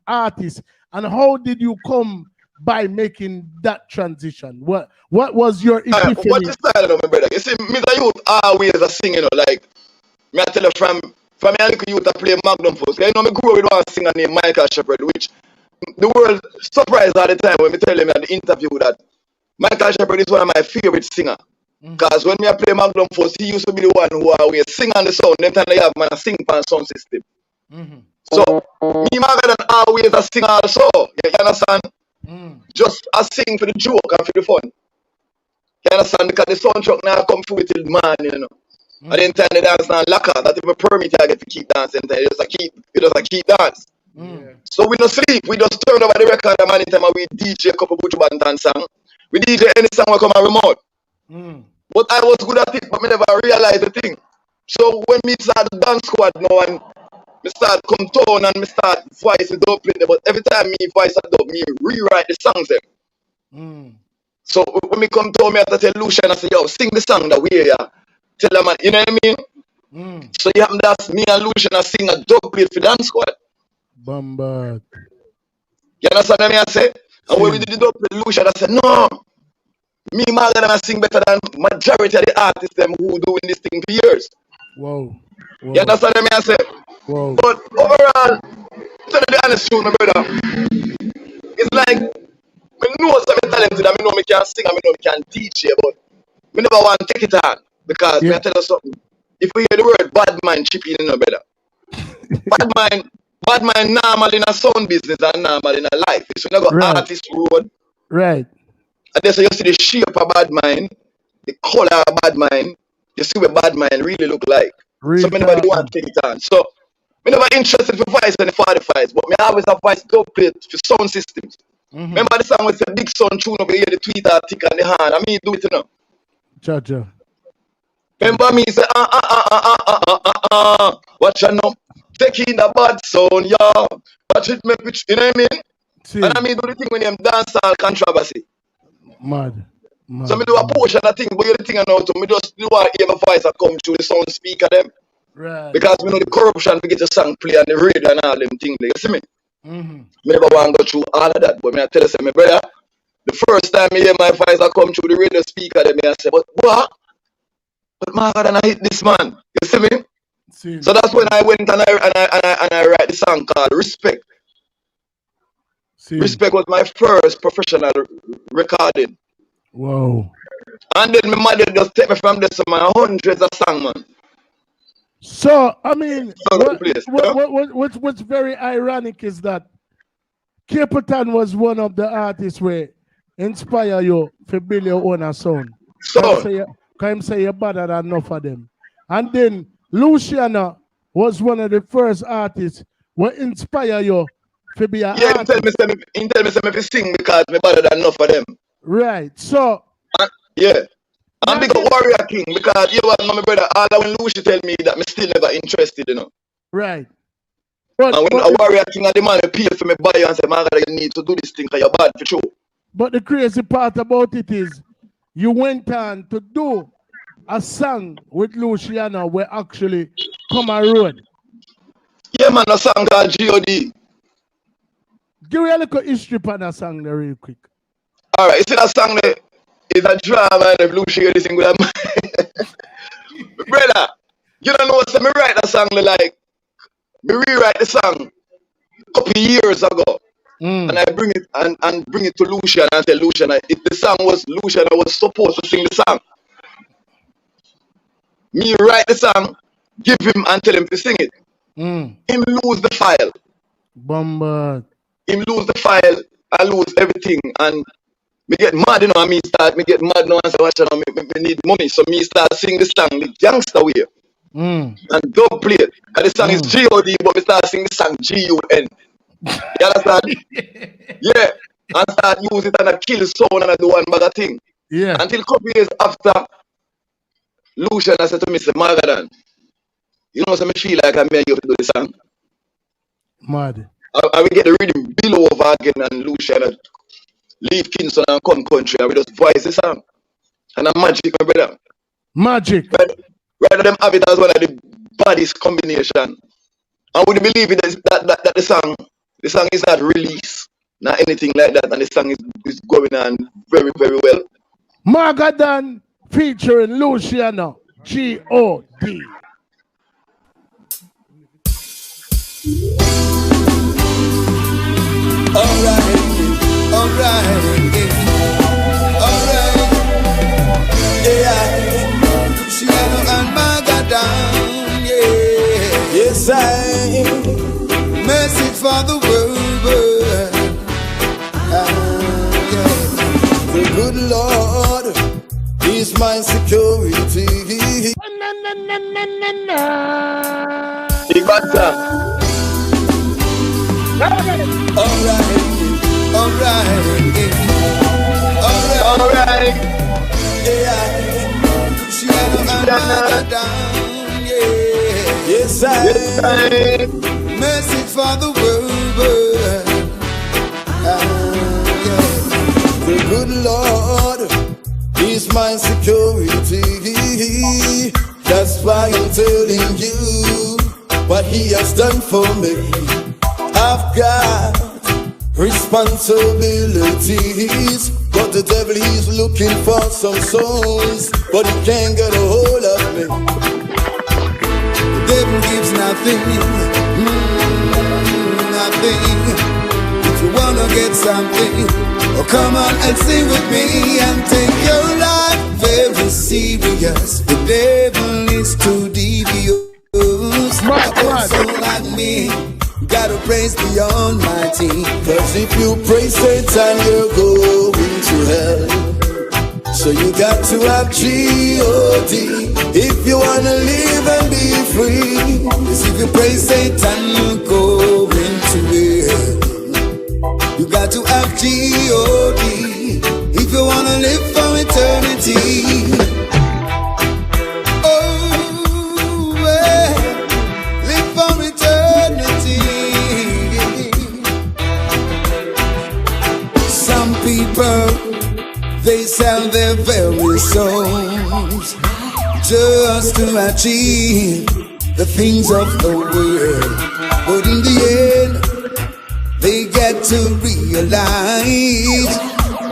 S9: artist, and how did you come by making that transition? What was your epiphany?
S7: What is that, my brother? You see, me the youth always a sing, you know, like me I tell you from a little youth I play Magnum Force. You know, me grew up with one singer named Michael Shepherd, which the world surprised all the time when me tell them at the interview that Michael Shepherd is one of my favorite singers. Because when me I play Magnum Force, he used to be the one who always sing on the sound. Then time they have man a sing pan sound system. So me Maga always a singer also. You understand? Just a sing for the joke and for the fun. You understand? Because the soundtrack now come through till morning, you know. And then time the dance now lock out. That if a permit I get to keep dancing, you just keep dance. So we don't sleep, we just turn over the record and anytime we DJ a couple Butch Bantan song. We DJ any song we come and remote. But I was good at it, but me never realized the thing. So when me start the Dance Squad now and me start come tone and me start voice it up, but every time me voice it up, me rewrite the songs them. So when me come to me, I tell Lucian, I say, yo, sing the song that we hear. Tell them, you know what I mean? So you have that me and Lucian I sing a dub plate for Dance Squad.
S9: Bombard.
S7: You understand what I say? And when we did the dub plate, Lucian, I said, no. Me, Mawga, I sing better than majority of the artists them who doing this thing for years.
S9: Whoa.
S7: You understand what I say?
S9: Whoa.
S7: But overall, to tell you the honest truth, my brother, it's like, I know some talented, I know me can sing, I know me can teach you, but I never want to take it on. Because I tell you something, if we hear the word bad mind chipping in, no brother. bad mind normal in a sound business and normal in a life. It's when you go artist road.
S9: Right.
S7: And then so you see the shape of bad mind, the color of bad mind, you see what bad mind really look like. So nobody want to take it on. So
S4: Me never interested for voice and the 45s, but me always have voice dub plate for sound systems. Remember the song with the big sound tune over here, the tweeter tick on the hand. I mean do it now.
S9: Cha.
S4: Remember me say watch out now. Taking the bad sound, yeah. Watch it make it, you know what I mean?
S9: See.
S4: And I mean do the thing when you dance all controversy.
S9: Mad.
S4: So me do a portion of thing, but you the thing I know to me just do a hear my voice that come through the sound speaker them.
S9: Right.
S4: Because we know the corruption to get the song play on the radio and all them things. You see me? Me never want to go through all of that. But me I tell you, my brother, the first time I hear my voice that come through the radio speaker, then I say, but what? But Mawga done I hit this man. You see me?
S9: See.
S4: So that's when I went and I write the song called Respect.
S9: See.
S4: Respect was my first professional recording.
S9: Whoa.
S4: And then my mother just take me from this man, hundreds of songs, man.
S9: So I mean, what's very ironic is that Capleton was one of the artists where inspire you to build your own sound.
S4: So
S9: can say you're better than enough of them. And then Luciano was one of the first artists who inspire you to be an artist.
S4: He tell me if sing because me better than enough of them.
S9: Right. So
S4: yeah. I'm big Warrior King because you know my brother, all that when Lucy tell me that me still never interested, you know.
S9: Right.
S4: And when a Warrior King and the man pay for me buy and say, Mawga, you need to do this thing because you're bad for sure.
S9: But the crazy part about it is you went on to do a song with Luciano where actually come a road.
S4: Yeah, man, a song called G.O.D.
S9: Give me a little history on that song there real quick.
S4: Alright, you see that song there? It's a drama and if Lucy hear this thing with him. Brother, you don't know what me write that song like. Me rewrite the song a couple years ago. And I bring it and bring it to Lucian and tell Lucian if the song was Lucian, I was supposed to sing the song. Me write the song, give him and tell him to sing it. Him lose the file.
S9: Bombard.
S4: Him lose the file, I lose everything and me get mad, you know, and me get mad now and say, watch out, me need money. So me start singing the song the gangster way. And dub play it. And the song is G.O.D, but me start singing the song G.U.N. You understand? Yeah. And start use it and I kill sound and I do one bad thing.
S9: Yeah.
S4: Until a couple years after, Lucian I said to me, say, Mawga, you know, so me feel like I'm here to do the song.
S9: Mad.
S4: I will get the rhythm below over again and Lucian leave Kingston and come country and we just voice the song. And I'm magic, my brother.
S9: Magic.
S4: Rather them have it as one of the baddest combination. And would you believe it that the song is not released, not anything like that, and the song is going on very, very well.
S9: Mawga featuring Luciano, G.O.D.
S10: Alright, yeah. Luciano and Mawga down, yeah. Yes, I message for the world. Yeah. The good Lord is my security.
S4: Big bad song. Alright.
S10: Yeah. Luciano and Mawga down, yeah. Yes, I message for the world. Yeah. The good Lord is my security. That's why I'm telling you what He has done for me. I've got responsibilities, but the devil he's looking for some souls, but he can't get a hold of me. The devil gives nothing, nothing. If you wanna get something, oh come on and sing with me and take your life very serious. The devil is too devious. A person like me gotta praise the Almighty, cause if you praise Satan, you're going to hell. So you got to have G.O.D. if you wanna live and be free.
S7: free. Yes, if you praise Satan, you go into hell. You got to have G-O-D if you wanna live for eternity. Oh, well, live for eternity. Some people, they sell their very souls just to achieve the things of the world. But in the end, they get to realize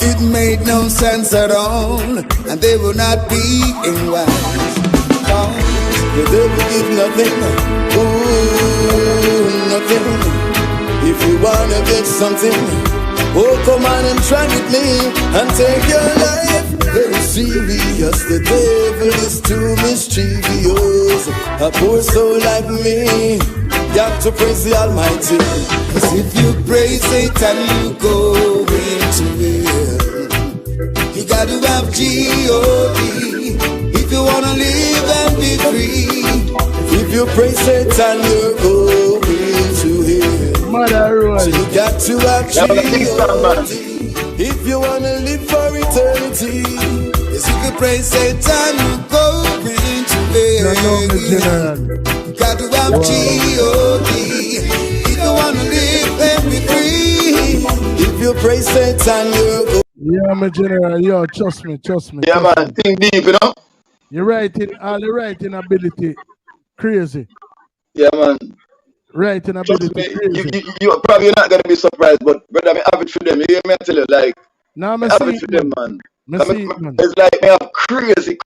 S7: it made no sense at all, and they will not be in wise. The devil give nothing, ooh, nothing. If you wanna get something, oh, come on and try with me and take your life very serious. The devil is too mischievous. A poor soul like me got to praise the Almighty. 'Cause if you praise Satan, you go into hell. You got to have G-O-D if you wanna live and be free. If you praise Satan, you go into hell.
S9: Mother,
S7: so you got to have G-O-D if you wanna live for eternity. Yes, if you praise Satan, you go into hell. Got to have G-O-D if you wanna live and be free. If you praise Satan, you go.
S9: Yeah, my general, yo, trust me.
S4: Yeah, man, think deep, you know?
S9: You're writing, all the writing ability, crazy.
S4: Yeah, man.
S9: Writing ability, crazy.
S4: You're probably not going to be surprised, but brother, I'm happy for them. You hear me? I tell you, like,
S9: now I'm
S4: happy for them, man.
S9: Man.
S4: It's like I have crazy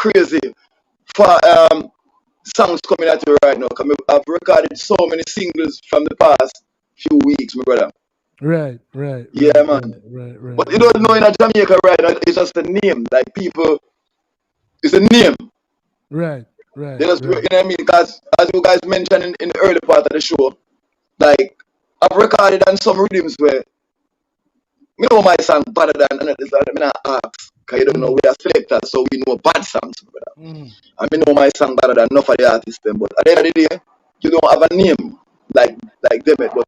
S4: for songs coming at you right now. Cause I've recorded so many singles from the past few weeks, my brother.
S9: Right.
S4: Yeah, man.
S9: Right.
S4: But you don't know in Jamaica right now, it's just a name. Like people, it's a name.
S9: Right.
S4: They just, you know what I mean? Because as you guys mentioned in the early part of the show, like I've recorded on some rhythms where you know my song better than another. I mean, I ask, because you don't know we are selectors, so we know bad songs, brother. I mean, know my song better than enough of the artists, them. But at the end of the day, you don't have a name like them. But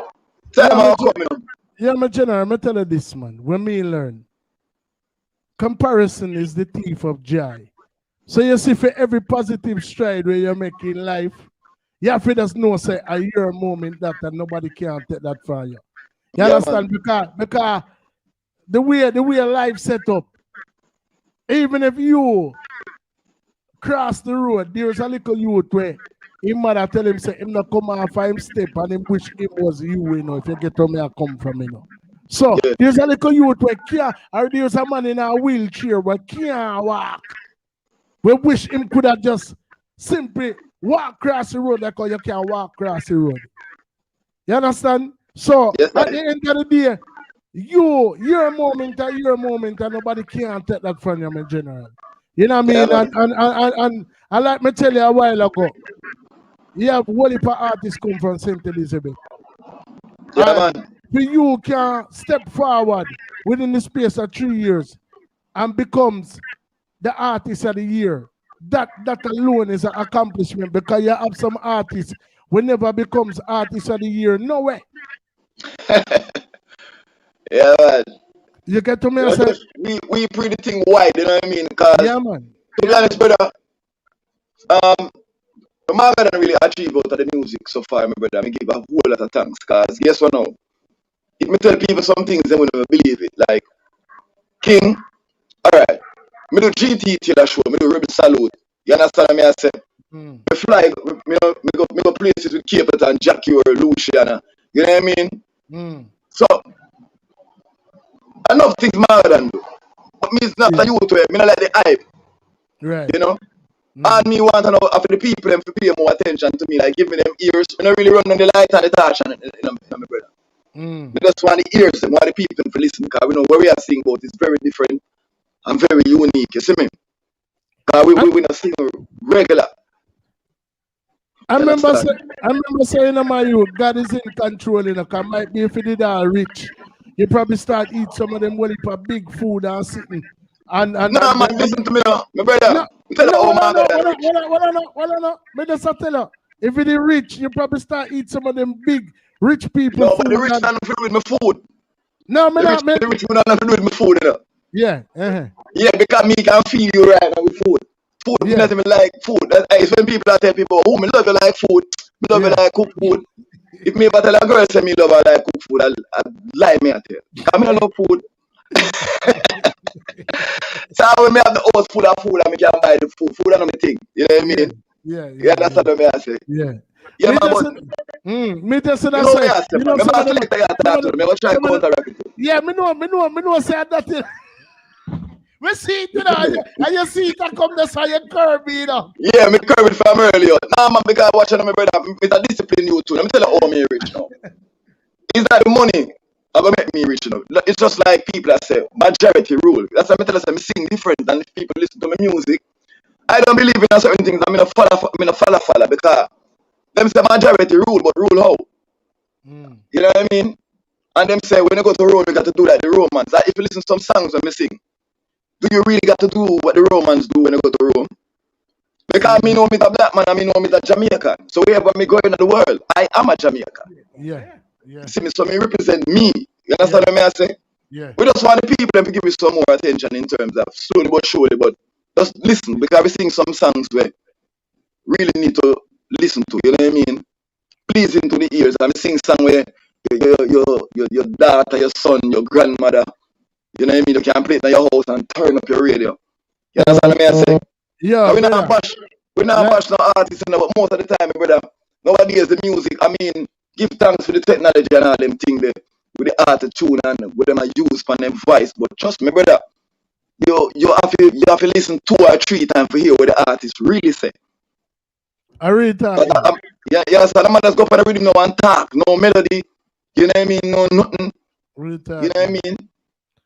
S4: tell them how coming up.
S9: Yeah, my general, I'm tell you this, man. When me learn, comparison is the thief of joy. So you see, for every positive stride where you make in life, you have to just know, say, a year moment that nobody can take that from you. You understand? Because the way life set up, even if you cross the road, there's a little youth where his mother tell him, say, him not come off him step and him wish him was you, you know, if you get to me, I come from, you know. So there's a little youth where can't, or there's a man in a wheelchair where can't walk. We wish him could have just simply walk across the road like how you can walk across the road. You understand? So at the end of the day, your moment and nobody can take that from you, in general. You know what I mean? And I like me tell you a while ago, you have whole heap of artists come from St. Elizabeth.
S4: Yeah, man.
S9: You can step forward within the space of 3 years and becomes the artist of the year. That alone is an accomplishment, because you have some artists who never becomes artist of the year. No way.
S4: Yeah, man.
S9: You get to me?
S4: We pretty thing wide, you know what I mean? Cause
S9: yeah, man.
S4: To be honest, brother, Mawga done really achieve out of the music so far, my brother. I give a whole lot of thanks, cause guess what now? If me tell people some things, they will never believe it. Like King, alright. Me do GT till the show, me do Rebel Salute. You understand me? I say, me fly, me go places with Capleton, Jackie or Luciana. You know what I mean? So, enough things Mawga done do. But me is not a youth way, me not like the hype.
S9: Right.
S4: You know? And me want to know after the people them to pay more attention to me, like giving them ears. Me not really run on the light and the touch and my brother. Me just want the ears, them want the people to listen, because we know where we are singing about is very different and very unique, you see me? Because we not sing regular.
S9: I remember saying to my youth, God is in control, you know, because might be if you did all rich, you probably start eat some of them well for big food and sitting. And
S4: man, listen to me now, my brother.
S9: No, me just tell you, If you're rich, you probably start eat some of them big rich people.
S7: No, but the rich don't have to do with my food.
S9: No,
S7: the rich don't have to do with my food, you know.
S9: Yeah.
S7: Yeah, because me can feed you right now with food. Food, me doesn't even like food. It's when people tell people, oh, me love you like food. Me love you like cook food. If me ever tell a girl say me love her like cook food, I'll lie me at her. Because me love food. So when me have the house full of food and me can buy the food, food and my thing. You know what I mean?
S9: Yeah,
S7: that's what I say.
S9: Yeah.
S7: Yeah,
S9: me
S7: man,
S9: just,
S7: but
S9: me just
S7: you know
S9: say,
S7: what I say, man. Me have to like that. Me try to counteract it.
S9: Yeah, me know say that. We see it, you know, and you see it come there, so you curb, you know.
S7: Yeah, me curb it from earlier. Nah, man, because watching my brother, it's a discipline you too. Let me tell you how me rich now. It's not the money that gonna make me rich, you know. It's just like people that say majority rule. That's why I tell us I sing different than if people listen to my music. I don't believe in certain things. I'm in a follow because them say majority rule, but rule how? You know what I mean? And them say when you go to Rome, you got to do like the Romans. Like if you listen to some songs when me sing, do you really got to do what the Romans do when you go to Rome? Because me know me a black man and me know me a Jamaican. So wherever me go in the world, I am a Jamaican.
S9: Yeah.
S7: See me, so me represent me. You understand what I say?
S9: Yeah.
S7: We just want the people to give me some more attention in terms of slowly but surely, but just listen because we sing some songs where really need to listen to. You know what I mean? Pleasing to the ears. And we sing song where your daughter, your son, your grandmother, you know what I mean? You can play it in your house and turn up your radio. You understand what I say?
S9: Yeah.
S7: We're not bash no artists, but most of the time, brother, nowadays the music, I mean, give thanks for the technology and all them things there, with the art tune and with them I use for them voice. But trust me, brother, you have to listen 2 or 3 times to hear what the artist really say.
S9: I really talk.
S7: Yeah, so the man just go for the rhythm now and talk, no melody, you know what I mean, no nothing.
S9: Really talk.
S7: You know what I mean?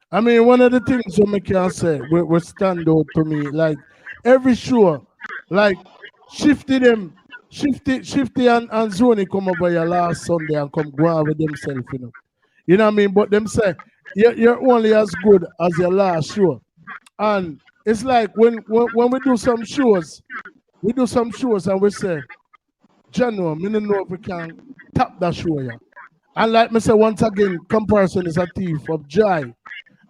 S9: I mean, one of the things that I can say will stand out to me, like every show, like Shifty and Zoni come over here last Sunday and come go out with themselves, you know. You know what I mean? But them say you're only as good as your last show. And it's like when we do some shows and we say, General, I don't know if we can tap that show here. And like me say, once again, comparison is a thief of joy.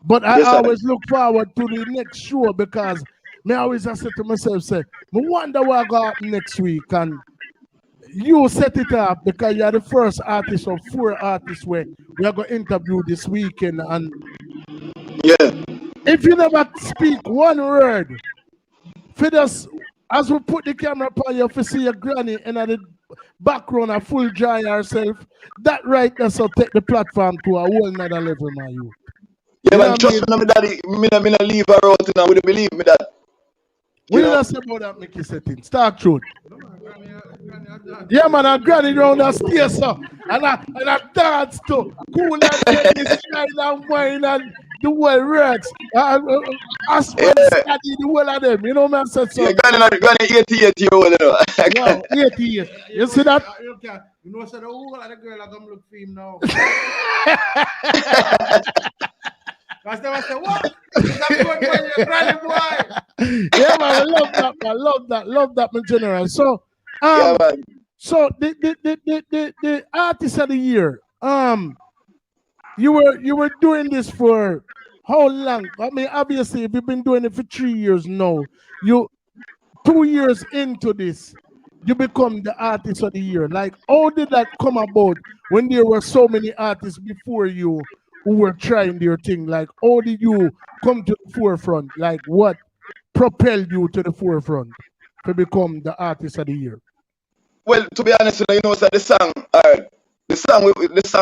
S9: But I always look forward to the next show because me always I say to myself, say, I wonder what go happen next week. And you set it up because you're the first artist of 4 artists where we are going to interview this weekend. And if you never speak one word, for this, as we put the camera upon you, if you see your granny in the background a full joy herself, that right there so take the platform to a whole nother level, my youth.
S7: Yeah, man, trust me, daddy, me not leave her out now. Would you believe me that?
S9: What did I say about that, Mickey setting? Start truth. Yeah, man, I granny round the stairs, sir. And I dance to cool and this shine and wine and the whole works. I swear study the whole of them. You know what I'm saying? So,
S7: yeah, granny 88 year old, you know.
S9: Wow, 88. You see that?
S11: You know, so the whole of the girl are going to look for him now. Because they say, what? Granny boy.
S9: Yeah, man, I love that, my general. So, so the artist of the year, you were doing this for how long? I mean, obviously, if you've been doing it for 3 years now, you 2 years into this, you become the artist of the year. Like, how did that come about when there were so many artists before you who were trying their thing? Like, how did you come to the forefront? Like, what propelled you to the forefront to become the artist of the year?
S7: Well, to be honest, you know, so the song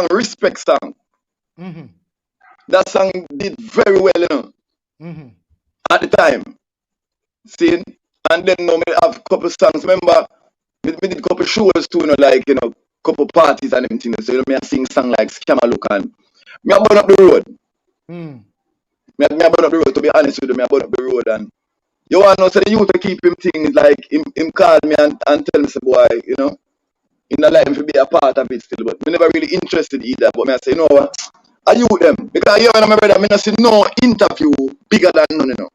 S7: Respect song.
S9: Mm-hmm.
S7: That song did very well, you know, at the time. See, and then we have a couple songs. Remember, we did a couple shows too, you know, like, you know, couple parties and everything. So, you know, me I sing song like Scammer Look and me I burn up the road. Me I burn up the road, to be honest with you, me I burn up the road. And you want to know, so the youth to keep him things like him call me and tell me, say, boy, you know, in the life to be a part of it still, but we never really interested either. But me I say, you know what, I you them because you know my brother, me not see no interview bigger than none, you know.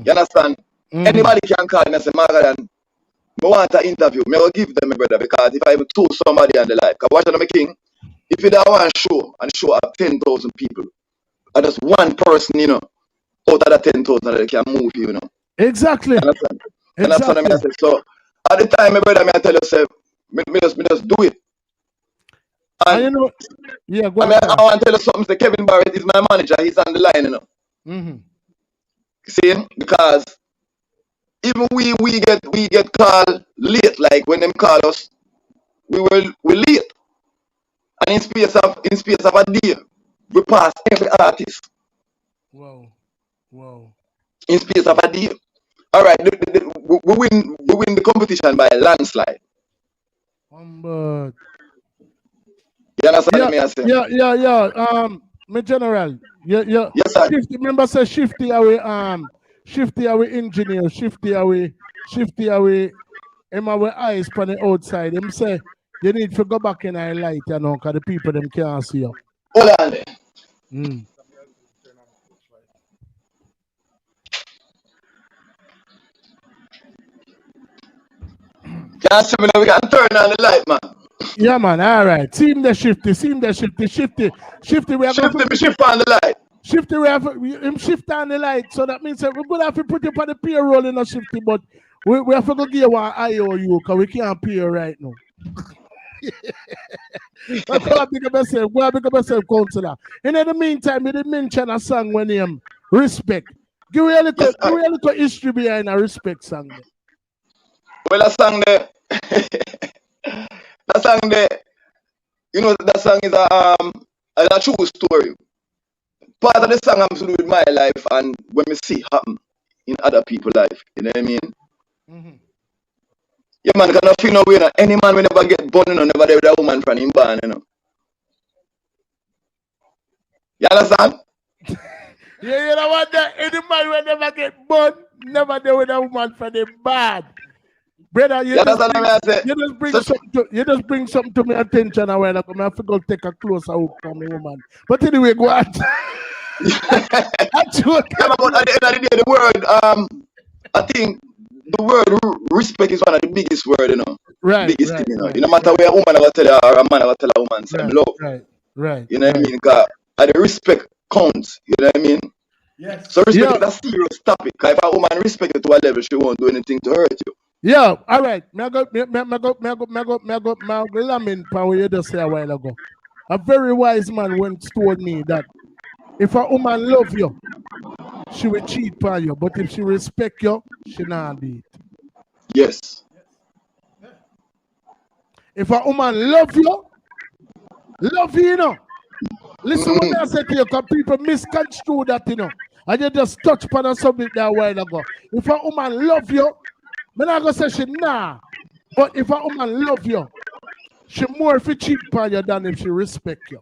S7: You understand? Anybody can call me and say, Mawga,
S10: I want to interview. I will give them, my brother, because if I even told somebody on the live, because watch on my king, if you don't want to show and show up 10,000 people, or just one person, out of the 10,000 that can move you,
S9: Exactly.
S10: Understand? And that's what I mean. So at the time, my brother, I tell you, say, me just do it. And
S9: go
S10: I want to tell you something. Say Kevin Barrett is my manager. He's on the line,
S9: Mm-hmm.
S10: See, because even we get called late. Like when them call us, we late. And in space of a day, we pass every artist.
S9: Wow.
S10: In space of a day. All right, we win the competition by a landslide. You understand me? I say?
S9: Yeah. My general. Yeah.
S10: Yes, sir.
S9: Shifty, remember say Shifty away engineer, Shifty away. Him our eyes on the outside. Him say you need to go back in our light, because the people them can't see you.
S10: Hold on there. Can't see me now, we can turn on the light, man.
S9: Yeah, man. All right. See him the Shifty. Shifty, we are going to
S10: shift on the light.
S9: Shifty, we have him shift on the light. So that means that we're going to have to put you on the payroll in a Shifty, but we have to go give you an IOU because we can't pay you right now. But go and pick up yourself, counselor. And in the meantime, you did mention a song when him Respect. Give me a little history behind a Respect song.
S10: Well, that song there, that song is a true story. Part of the song I'm to do with my life and when we see happen in other people's life. You know what I mean?
S9: Mm-hmm.
S10: Yeah, man, cannot feel no way. Any man will never get born, never there with a woman from him born, You understand?
S9: Yeah, you know what? Any man will never get born, never there with a woman from him bad. Brother, you just bring something to my attention a while ago. I forgot to take a closer look from me, woman. But anyway, go on.
S10: Yeah, but at the end of the day, the word, I think the word respect is one of the biggest words,
S9: Right.
S10: Biggest thing, No matter where a woman ever tell her or a man ever tell a woman, say love.
S9: Right.
S10: You know what I mean? Because the respect counts. You know what I mean?
S9: Yes.
S10: So respect is a serious topic. Because if a woman respect you to a level, she won't do anything to hurt you.
S9: Yeah, all right. Me go lamin pan what you just say a while ago. A very wise man once told me that if a woman love you, she will cheat on you. But if she respect you, she not do it.
S10: Yes.
S9: If a woman love you, Listen what I said to you, because people misconstrue that, And you just touch upon a subject there a while ago. If a woman love you, I'm not going to say she nah. But if a woman love you, she more if she cheat upon you than if she respect you.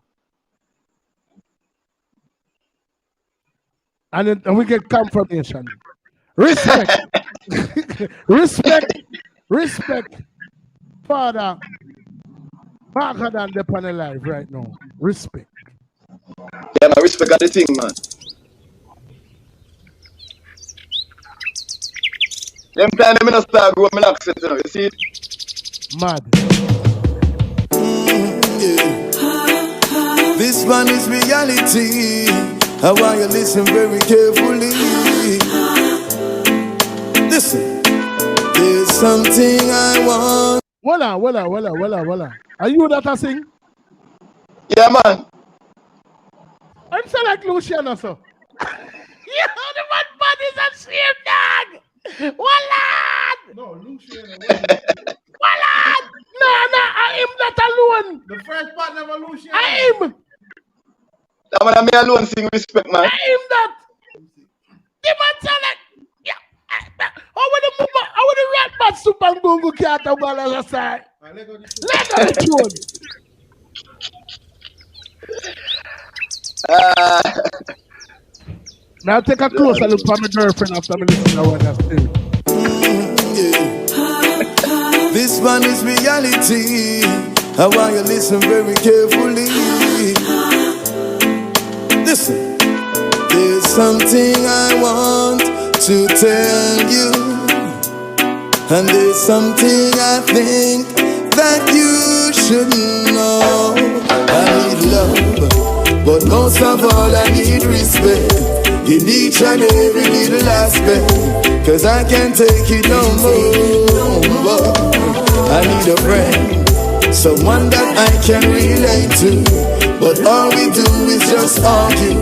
S9: And we get confirmation. Respect. Respect. Father, Mawga than the panel live right now. Respect.
S10: Yeah, man, respect are the thing, man. Them time them in start grow my accent, you see it?
S9: Mad.
S7: This one is reality. I want you to listen very carefully. Listen. There's something I want.
S9: Voila. Are you that I sing?
S10: Yeah, man.
S9: I'm so like Luciano, so. You know the man bodies and slave dog. Walad!
S11: No, Luciano.
S9: Walad! No, I am not alone.
S11: The first part never Luciano.
S9: I am.
S10: That man, me alone sing respect, man.
S9: I am that. The man sound like, yeah. How would the rat bat soup and gungu cat and all as a side? Let go the tune. Now take a closer look for my girlfriend after me listen to what I say.
S7: This one is reality. I want you to listen very carefully. Listen. There's something I want to tell you.
S10: And there's something I think that you should know. I need love, but most of all I need respect in each and every little aspect. Cause I can't take it no more. I need a friend, someone that I can relate to. But all we do is just argue,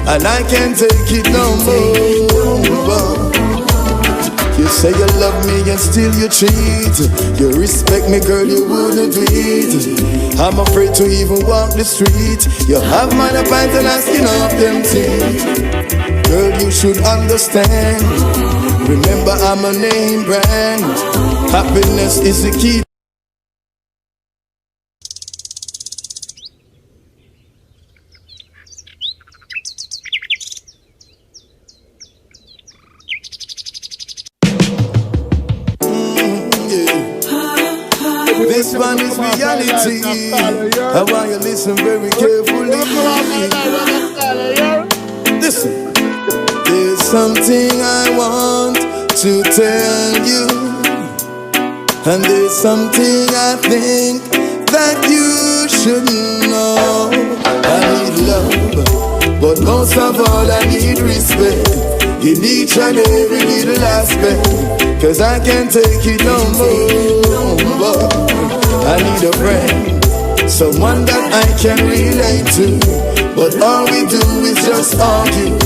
S10: and I can't take it no more. You say you love me and still you cheat. You respect me, girl, you wouldn't do it. I'm afraid to even walk the street. You have man a pint and asking off them teeth. Girl, you should understand. Remember, I'm a name brand. Happiness is the key. This one is reality. I want you to listen very carefully. Listen. There's something I want to tell you, and there's something I think that you should know. I need love, but most of all I need respect in each and every little aspect. Cause I can't take it no more. I need a friend, someone that I can relate to. But all we do is just argue,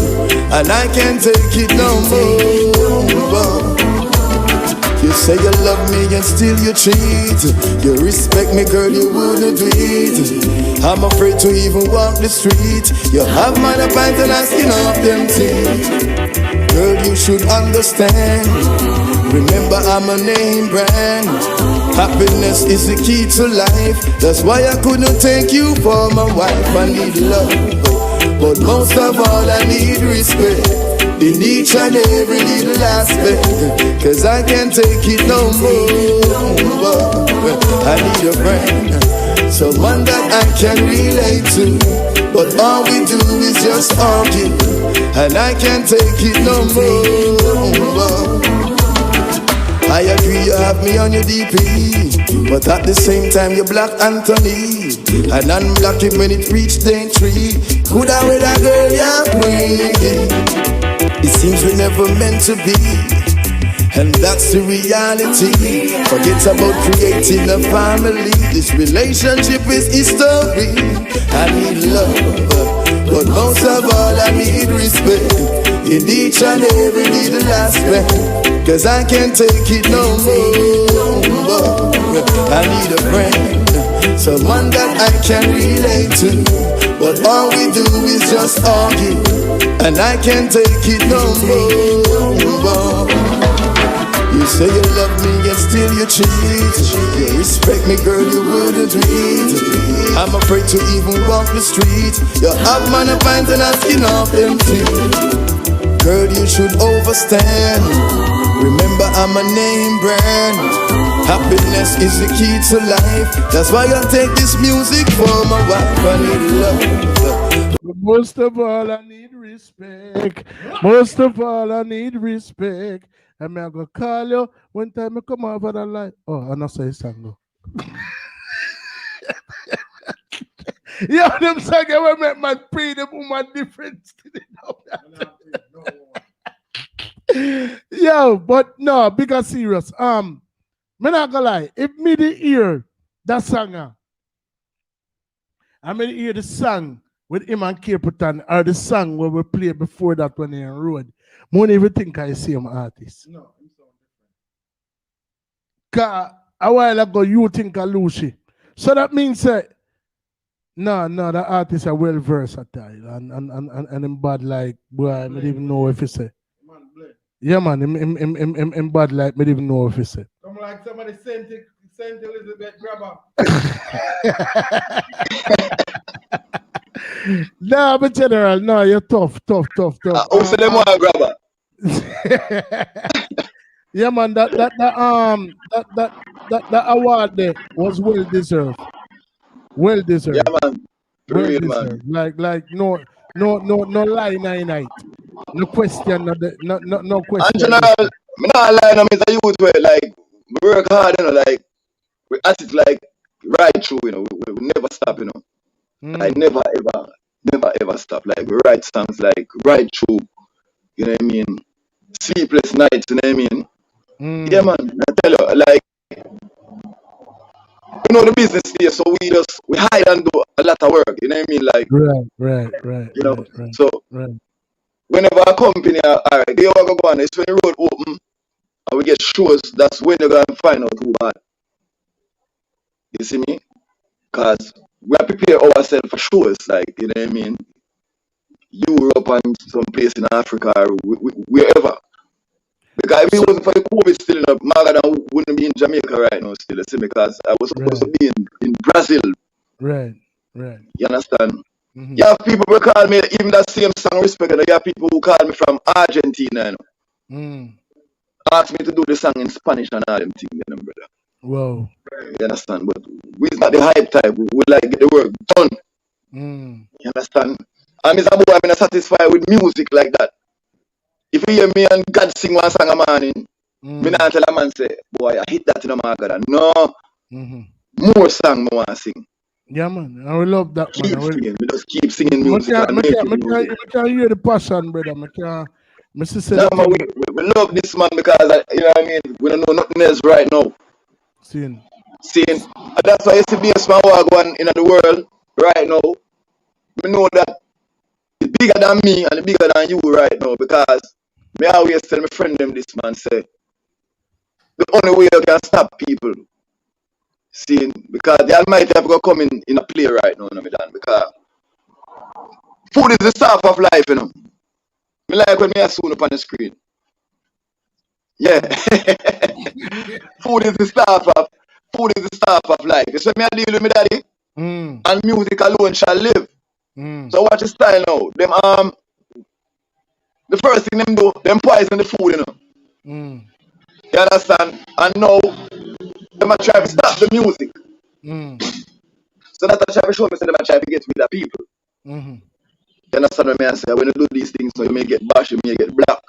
S10: and I can't take it no more. You say you love me and still you cheat. You respect me, girl, you wouldn't do it. I'm afraid to even walk the street. You have man a pint and asking off them teeth. Girl, you should understand. Remember, I'm a name brand. Happiness is the key to life. That's why I couldn't take you for my wife. I need love, but most of all I need respect in each and every little aspect. Cause I can't take it no more. I need a friend, someone that I can relate to. But all we do is just argue, and I can't take it no more. I agree you have me on your DP, but at the same time you block Anthony and unblock it when it reach day 3. Could I with a girl you're bringing? It seems we never meant to be, and that's the reality. Forget about creating a family. This relationship is history. I need love, but most of all I need respect in each and every little aspect. Cause I can't take it no more. I need a friend, someone that I can relate to. But all we do is just argue, and I can't take it no more. You say you love me and still you cheat. You respect me, girl, you wouldn't do it. I'm afraid to even walk the street. You have man a pint and asking off them teeth. Girl, you should overstand. Remember, I'm a name brand. Happiness is the key to life. That's why I take this music for my wife. I need love.
S9: Most of all, I need respect. Most of all, I need respect. And I'm going to call you one time I come over the light. Oh, I'm not saying song. Yeah, them song ever make man pray them woman difference. Yo, but no, because serious. Me not gonna lie. If me the hear that song, I mean hear the song with him and Caperton, or the song where we played before that when he on road, I don't even think I see him artist. No, I'm so different. Cause a while ago you think of Lucy. So that means no, the artists are well versatile and him bad like boy, I don't even know if he say. Yeah, man, him bad like, me didn't even know if he said.
S11: Come like somebody sent Elizabeth Grabber.
S9: Nah, but general, no, you're tough.
S12: Also, them one Grabber.
S9: Yeah, man, that award there was well deserved. Well deserved.
S12: Yeah, man.
S9: Well deserved. Man. Like no lie night. No question, no question.
S12: Me not lie, no, me a youth where like we work hard, you know, like we at it like right through, you know, we never stop, you know. Like never ever stop. Like we write songs like right through, you know what I mean? Sleepless nights, you know what I mean? Yeah man, I tell you, like we know the business here, so we hide and do a lot of work, you know what I mean? Like
S9: Right.
S12: you know, so whenever a company alright, they ever go on, it's when the road open and we get shows, that's when you're gonna find out who bad. You see me? Cause we are prepare ourselves for shows, like you know what I mean? Europe and some place in Africa or wherever. Because if it wasn't for the COVID still, you know, Mawga wouldn't be in Jamaica right now still, you see, because I was supposed to be in Brazil.
S9: Right.
S12: You understand? You have people who call me, even that same song Respect, you have people who call me from Argentina, you know. Ask me to do the song in Spanish and all them things, you know, brother.
S9: Whoa.
S12: You understand? But we're not the hype type. We like get the work done. You understand? And Mr. Boy, I'm not satisfied with music like that. If you hear me and God sing one song a morning, me not tell a man say, boy, I hit that in the market. No. More song me want to sing.
S9: Yeah, man. I will love that,
S12: keep
S9: man.
S12: Singing. We just keep singing music.
S9: I can't hear the passion, brother.
S12: No, man, we love this man because, you know what I mean, we don't know nothing else right now.
S9: Seeing.
S12: And that's why you see this man Wagwan in the world right now. We know that it's bigger than me and bigger than you right now because me always tell my friend them this man say the only way you can stop people because the Almighty have got come in a play right now, because food is the staff of life, you know. Me like when me are soon up on the screen. Yeah. Food is the staff of life. You see me I deal with me daddy and music alone shall live. So watch the style now. Them the first thing them do, them poison the food, you know. You understand? And now them a try to stop the music. So that I try to show me, so them a try to get with the people. You understand what I say? When you do these things, so you may get bashed, you may get black.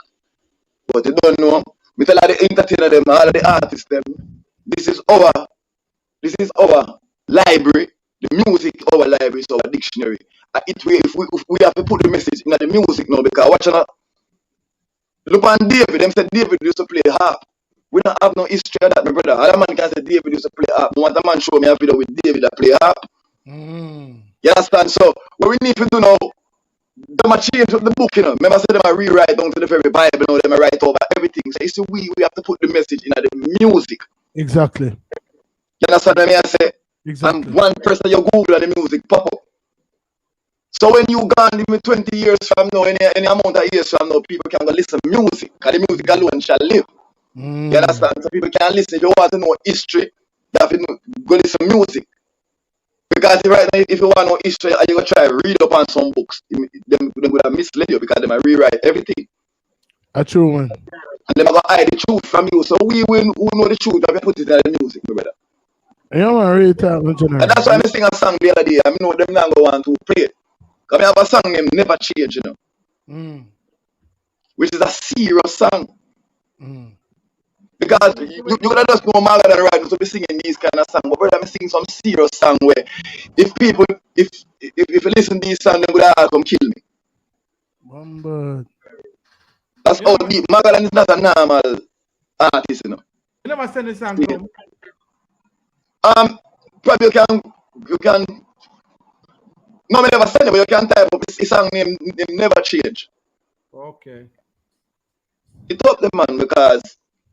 S12: But you don't know. Me tell all the entertainer them, all the artists them, this is our library. The music, our library, is our dictionary. And if we have to put the message in the music now, because watch out. Look on David, them said David used to play harp. We don't have no history of that, my brother. Other man can say David used to play harp. One man show me a video with David that play harp. You understand? So what we need to do now, them a change up the book, you know. Remember, say them a rewrite down to the very Bible, you know, them a write over everything. So you see, we have to put the message in the music.
S9: Exactly.
S12: You understand what I say?
S9: Exactly.
S12: And one person you Google and the music pop up. So when you gone even 20 years from now, any amount of years from now, people can go listen to music, because the music alone shall live. You understand? So people can listen. If you want to know history, you have to go listen to music. Because right now, if you want to know history, you going to try to read up on some books. Them would have misled you because they might rewrite everything.
S9: A true one.
S12: And they might hide the truth from you. So we who know the truth, have to put it in the music, my brother.
S9: Yeah, man, really talking.
S12: And that's why I sing a song the other day. I know them not going to play it. Because I have a song named Never Change, you know. Which is a serious song. Because you gotta just know Mawga than right to be singing these kind of songs. But brother, I'm singing some serious song where if you listen to these songs, they would all come kill me. That's how deep. Mawga is not a normal artist, you know.
S11: You never send a song to him?
S12: Probably you can. No, I never send it, but you can type up his song name Never Change.
S11: Okay.
S12: It up the man because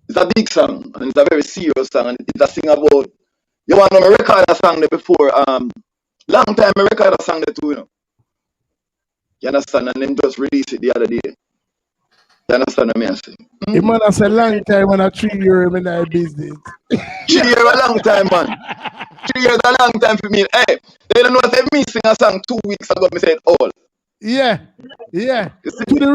S12: it's a big song and it's a very serious song and it's a sing about. You want to know, I record a song there before. Long time I record a song there too, you know. You understand? And then just release it the other day. You understand what I say?
S9: It man has a long time when I 3 years in that business.
S12: 3 years a long time, man. 3 years a long time for me. Hey, they don't know if me sing a song 2 weeks ago, me said all.
S9: Yeah. To the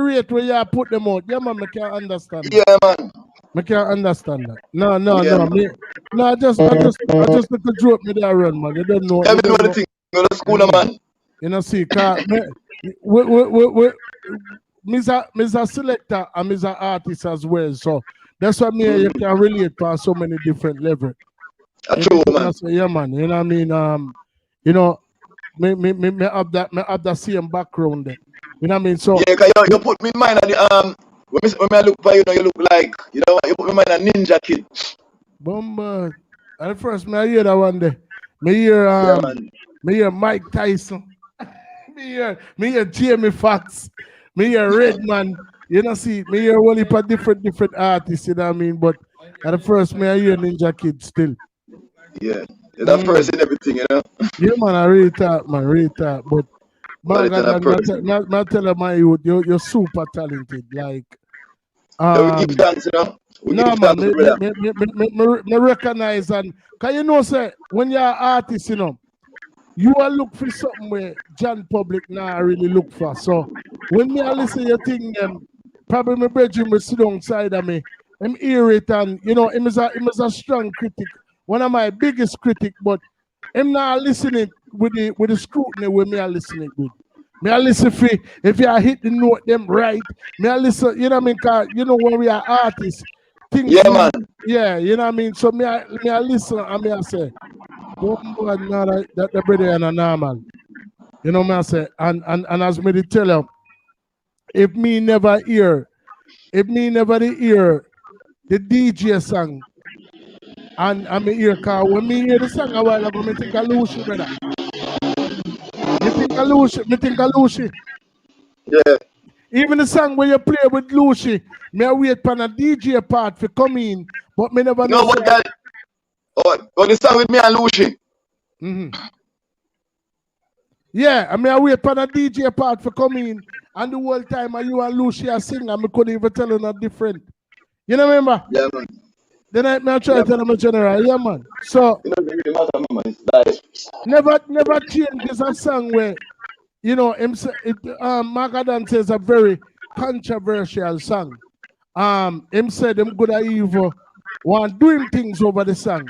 S9: rate where you put them out. Yeah, man, I can't understand that.
S12: Yeah, man.
S9: I can't understand that. No. I just look at drop me there run, man. You don't know.
S12: You know the thing. You know the school, man.
S9: You know, see, me's a selector and me's an artist as well. So that's why you can relate to so many different levels.
S12: True, man.
S9: Yeah, man. You know what I mean? You know, me have that same background there. You know what I mean? So
S12: yeah, cause you put me in mind of the when I look for you, you look like you put me in mind of Ninja Kid.
S9: Bomba. And first, I hear that one day. Me hear Mike Tyson. me hear Jamie Foxx. Me hear Redman. You know, see, me hear only for different artists. You know what I mean? But at the first, me I hear Ninja Kid still.
S12: Yeah, that first and everything, you know.
S9: Yeah, man, I really thought. But man, I tell my youth, you're super talented. Like,
S12: we keep thanks, you know.
S9: No, man, me recognize and cause you know, say when you're an artist, you know, you are look for something where John public now really look for. So when me I listen to your thing, probably my bedroom will sit alongside of me. I'm hear it and you know, him is a strong critic, one of my biggest critic, but I'm not listening with the scrutiny where me I listening with. Me I listen for if you hit the note them right. Me I listen, you know what I mean? Cause you know when we are artists.
S12: Yeah, man.
S9: Yeah, you know what I mean? So me I listen and me I say, boy, that the brother is normal. You know me I say, and as me to tell you, if me never hear the DJ song and me hear car when me hear the song a while ago, me think of Lucy, brother. Me think of Lucy.
S12: Yeah.
S9: Even the song where you play with Lucy, me I wait for a DJ part for come in, but me never know.
S12: No, but that. Oh, the song with me and Lucy.
S9: Yeah, I mean I wait for a DJ part for come in, and the whole time you and Lucy are sing, and me couldn't even tell you not different. You know remember?
S12: Yeah, man.
S9: Then I try to tell them general, yeah, man. So
S12: it doesn't really matter, man. It's like
S9: never change. There's a song where you know Mawga says a very controversial song. Him said them good or evil want doing things over the song.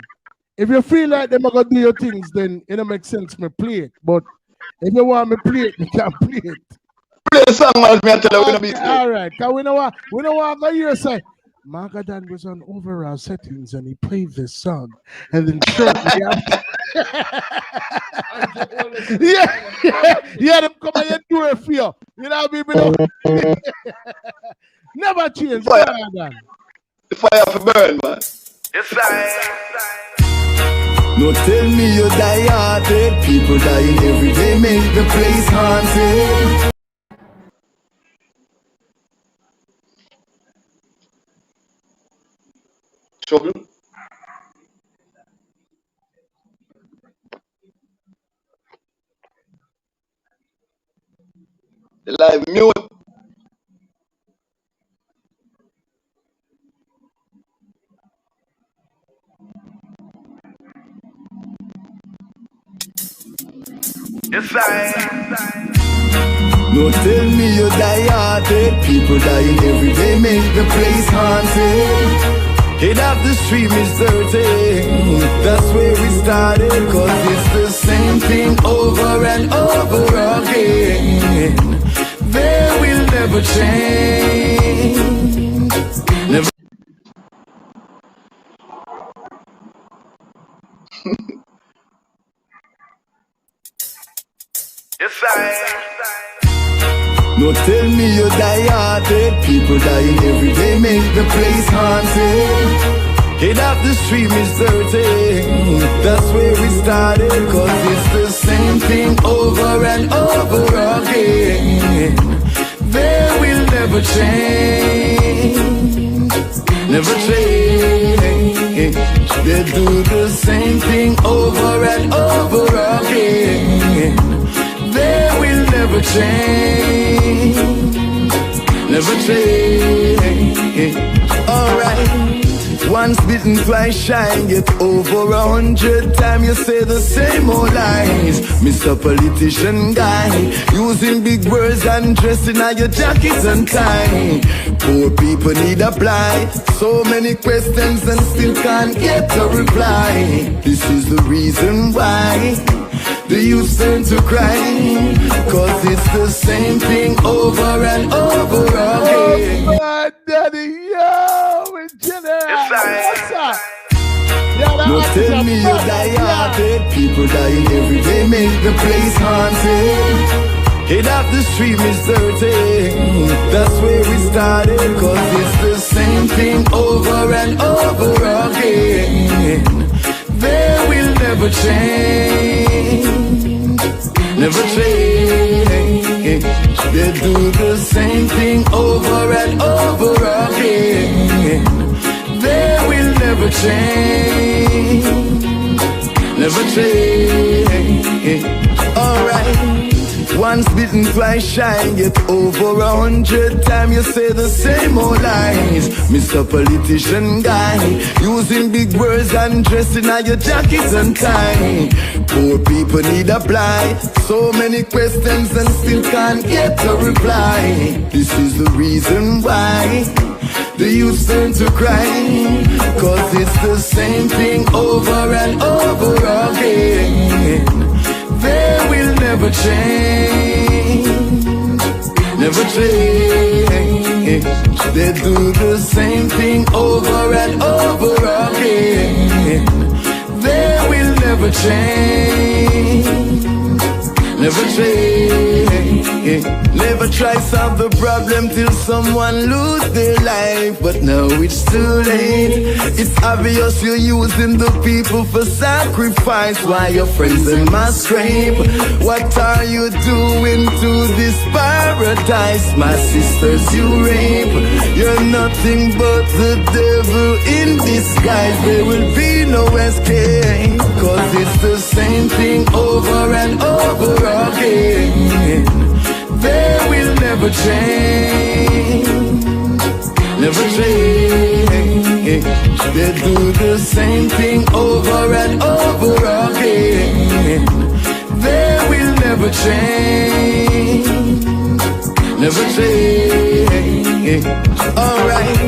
S9: If you feel like them are gonna do your things, then it don't make sense me play it. But if you want me play it, you can play it.
S12: Play the song, man. Me tell you we're gonna beat it.
S9: All right, cause we know what I go here say. Mawga was on overall settings and he played this song, and then shortly after, them come and do it for you. You know what I mean? Never change.
S12: The fire for burn, man.
S10: No tell me you die hearted. People dying every day make the place haunted.
S12: Trouble. The live mute.
S10: No tell me you die hearted. People dying every day make the place haunted. Head of the stream is dirty. That's where we started. Cause it's the same thing over and over again. There will never change. Never. No tell me you die hearted. People dying every day make the place haunted. Head of the stream is dirty. That's where we started. Cause it's the same thing over and over again. There will never change. Never change. They do the same thing over and over again. There will never change. Never change. Alright. Once bitten, twice shy. Get over 100 times you say the same old lies. Mr. Politician guy, using big words and dressing on your jackets and tie. Poor people need a apply. So many questions and still can't get a reply. This is the reason why the youth turn to cry, cause it's the same thing over and over again.
S9: Oh, my daddy, yo, in general. Yes, sir.
S10: No tell me you die hearted. People dying every day make the place haunted. Head off the street, Miss Dirty. That's where we started. Cause it's the same thing over and over again. They will never change. Never change. They do the same thing over and over again. They will never change. Never change. Alright. Once bitten, twice shy, get over 100 times you say the same old lies. Mr. Politician guy, using big words and dressing on your jackets and tie. Poor people need a apply, so many questions and still can't get a reply. This is the reason why the youth turn to cry, cause it's the same thing over and over again. They will never change, never change. They do the same thing over and over again. They will never change, never change. Never try solve the problem till someone lose their life, but now it's too late. It's obvious you're using the people for sacrifice, while your friends they must scrape. What are you doing to this paradise? My sisters you rape. You're nothing but the devil in disguise. There will be no escape, cause it's the same thing over and over again. They will never change, never change. They do the same thing over and over again. They will never change, never change. Alright.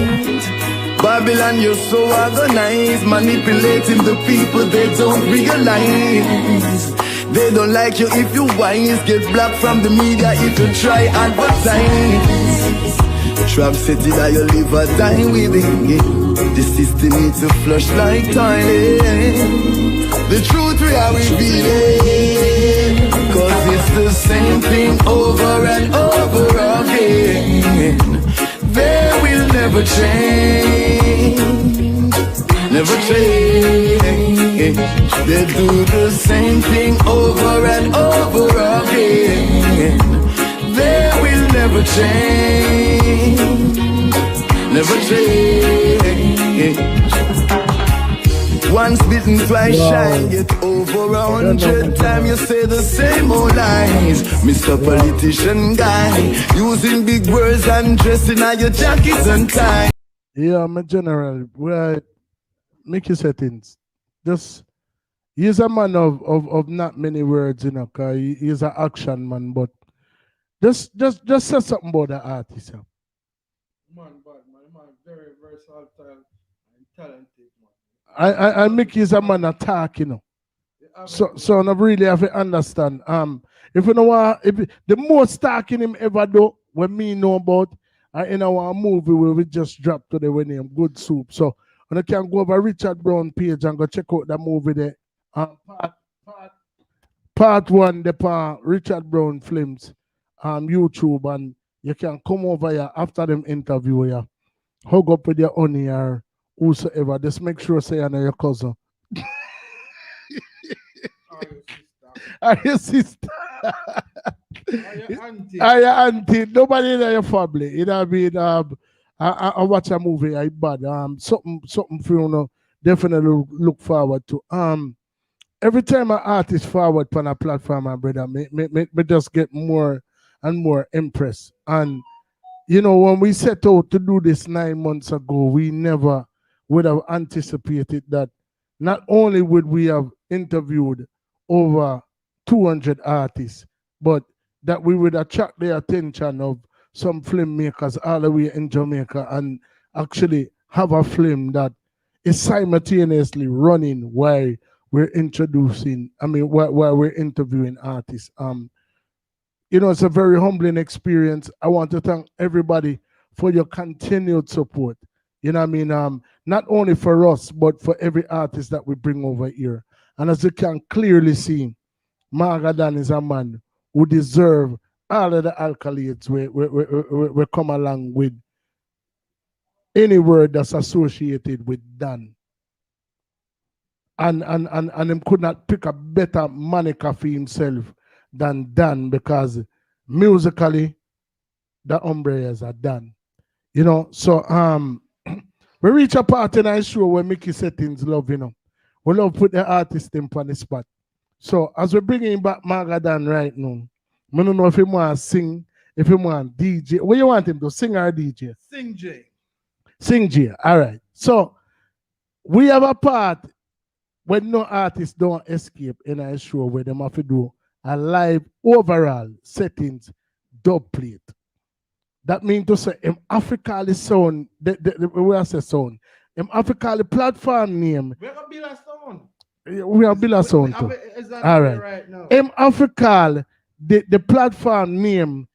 S10: Babylon, you're so organized, manipulating the people they don't realize. They don't like you if you wise, get blocked from the media if you try advertise. Trap city that you live or die within. The system needs to flush like toilet. The truth we are revealing, cause it's the same thing over and over again. They will never change, never change. They do the same thing over and over again. They will never change, never change. Once bitten, twice shy, get over 100 times you say the same old lies. Mr. Politician guy, using big words and dressing on your jackets and tie.
S9: Yeah, my general, where make your settings. Just he's a man of not many words, you know, cause he's an action man, but just say something about the artist. Yeah.
S11: Man, very versatile and talented, man.
S9: I make he's a man attack, you know. So I really have to understand. If you know what, if the most talking him ever do, when me know about, in our movie where we just dropped today when name Good Soup. So and I can go over Richard Brown page and go check out the movie there. Part one, the part Richard Brown Films, YouTube, and you can come over here after them interview here. Hug up with your honey or whosoever. Just make sure say I know your cousin. Are your sister? Are your auntie? Nobody in your family. You know what I mean? I watch a movie, I bad. Something for you know, definitely look forward to. Every time an artist forward on a platform, my brother, me just get more and more impressed. And you know, when we set out to do this 9 months ago, we never would have anticipated that not only would we have interviewed over 200 artists, but that we would attract the attention of some filmmakers all the way in Jamaica and actually have a film that is simultaneously running while we're introducing, while we're interviewing artists. It's a very humbling experience. I want to thank everybody for your continued support. Not only for us, but for every artist that we bring over here. And as you can clearly see, Mawga is a man who deserves all of the accolades we come along with any word that's associated with Dan. And him could not pick a better moniker for himself than Dan, because musically the umbrellas are done. So we reach a part in our show where Mickey Settings love, we love put the artist in on the spot. So as we're bringing back Mawga right now, I don't know if he want to sing, if he want DJ. What you want him to sing or DJ?
S11: Sing J.
S9: Sing J. All right. So we have a part when no artists don't escape in our show where they have to do a live overall settings dub plate. That means to say, Africa sound, we have sound. Africa platform name.
S11: We're going to build a sound.
S9: We have built a sound too. All right. Africa, the platform name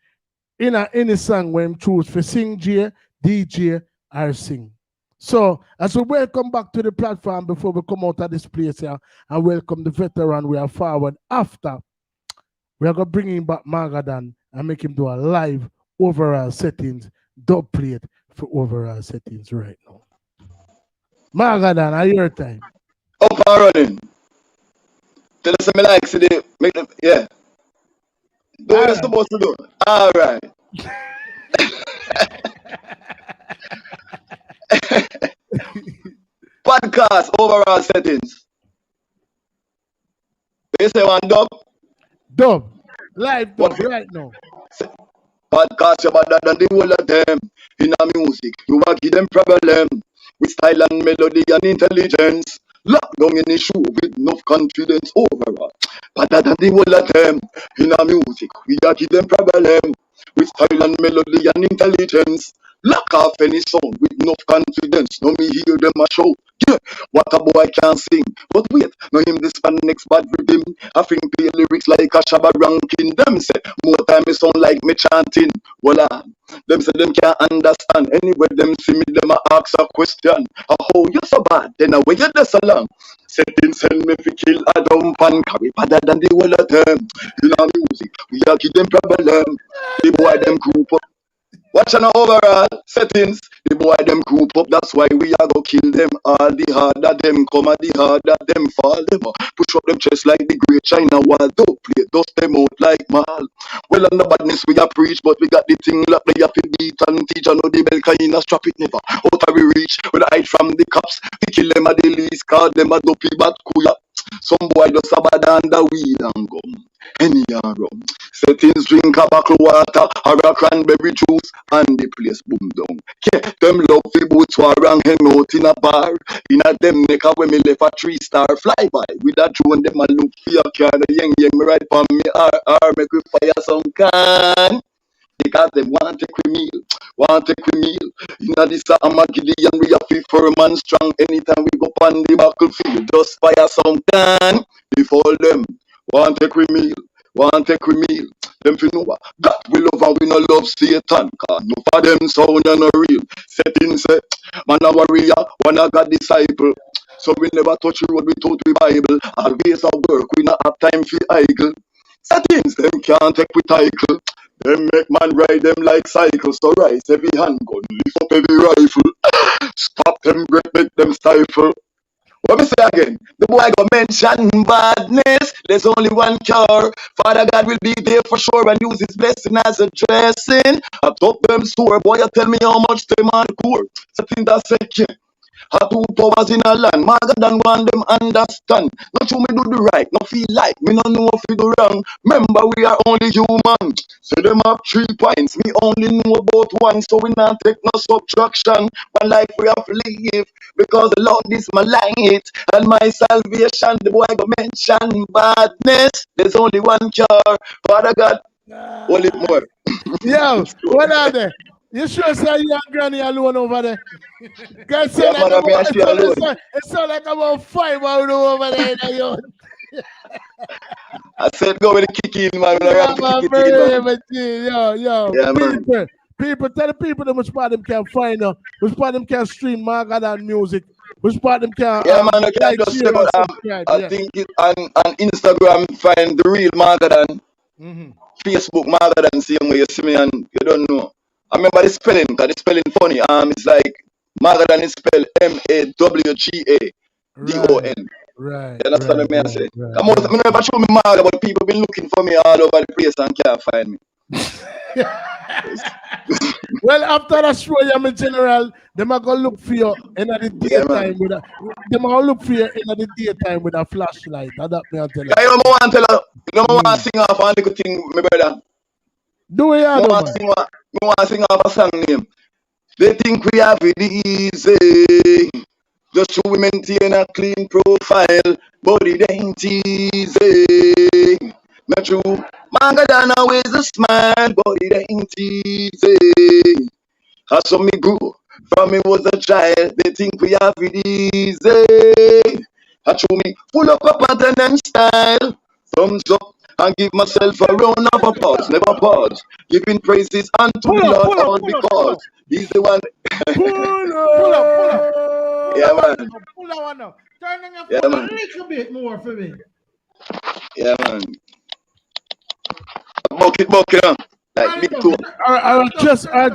S9: in any song when choose for sing J, DJ, or sing. So as we welcome back to the platform before we come out of this place here and welcome the veteran we are forward after, we are going to bring him back Mawga and make him do a live overall settings dub plate for overall settings right now. Mawga, are your time?
S12: Up and running. Tell us me like today. Make them, yeah. Do what you're supposed to do. All right. Podcast overall settings. You say one dub?
S9: Dub. Live dub right now.
S12: Podcast you better than the whole of them. In a music, you will give them problem. With style and melody and intelligence. Lock down in the shoe with enough confidence overall. Better than the whole of them. In a music, we are give them problem. With style and melody and intelligence. Lock off any song with enough confidence. No me hear them a show. Yeah, what a boy can sing. But wait, no him this fan next bad rhythm. I think play lyrics like a Shabba ranking. Them say more time it sound like me chanting. Voila. Them say them can't understand. Anyway, them see me, them a ask a question. Oh, you so bad, then away you this along. Setting send me fi kill a dump and carry better than the whole of them. In our music, we are give them problem. The boy them group up. Watching the overall settings, the boy them group up, that's why we are go kill them all. The harder them come and the harder them fall. Them push up them chest like the great China wall. Don't play, dust them out like mal. Well, on the badness we are preach, but we got the thing like they have to beat and teach. I know the bell kind of strap it never. Out of we reach, we hide from the cops. We kill them at the least, call them a dopey bad kuya. Some boy just a bad under weed and gum. Any rum. Settings drink a bottle water or a cranberry juice and the place boom down. Yeah, them love the boots war and hang out in a bar. In a them neck when me left a 3-star flyby. With a drone them a look for your car. The young me right for me make we fire some can. Because they want to take we meal. In a this Armageddon we are fit firm and strong. Anytime we go on the battlefield, just fire some can. Before them want to take we meal. Them fi know God we love and we no love Satan. Cause no for them sound and no real. Settings say, man a warrior, one a God disciple. So we never touch the road without the Bible. Always a work, we not have time for idle. Settings them can't take we title. Them make man ride them like cycles. So rise every handgun, lift up every rifle. Stop them great, make them stifle. What me say again? The boy go mention badness. There's only one cure. Father God will be there for sure and use his blessing as a dressing. I top them sore. Boy, you tell me how much them on core. Something that second. Have two powers in a land. Mawga want them understand. Not sure me do the right. No feel like me no know if you do wrong. Remember we are only human. So them have 3 points. Me only know about one. So we not take no subtraction. One life we have to live. Because the Lord is my light and my salvation. The boy go mention badness. There's only one cure. Father God, hold it more.
S9: Yo, what are they? You sure say you and Granny alone over there? Guys,
S12: Yeah, man, I mean, I stay alone.
S9: it sound like about 5 hours over there.
S12: I said go with the kick in, man.
S9: Yeah, man,
S12: Man.
S9: yo,
S12: Yeah, man.
S9: people, tell the people that which part them can find out, which part them can stream Mawga music, which part them can
S12: Yeah, man, I can
S9: like,
S12: just
S9: share,
S12: say, but
S9: and subscribe.
S12: I think it on Instagram find the real Mawga. Facebook Mawga same way you see me and you don't know. I remember the spelling, because the spelling funny. It's like Mawga is spelled Mawgadon.
S9: Right.
S12: You understand what I say? I never show me Mawga, but people been looking for me all over the place and can't find me.
S9: Well, after that show, I'm in general, them are gonna look for you in the daytime with a. Them are look for you in the daytime with a flashlight. That me I tell you.
S12: Yeah, you don't want to tell her. You don't want to sing off one little thing, my brother.
S9: Do it,
S12: I want to sing off a song name. They think we have it easy. Just to maintain a clean profile, but it ain't easy. Not true. Mawga always a smile, but it ain't easy. I saw me grew from me was a child. They think we have it easy. I show me full up a pattern and style. Thumbs up and give myself a round of applause. Never pause. Giving praises unto the Lord all because He's the one.
S11: Pull up.
S12: Yeah, man.
S11: Pull that one up. Turn on your
S12: Yeah,
S11: phone
S12: man.
S11: a little bit more for me.
S12: Yeah, man. Bucket, you know. Like big two.
S9: I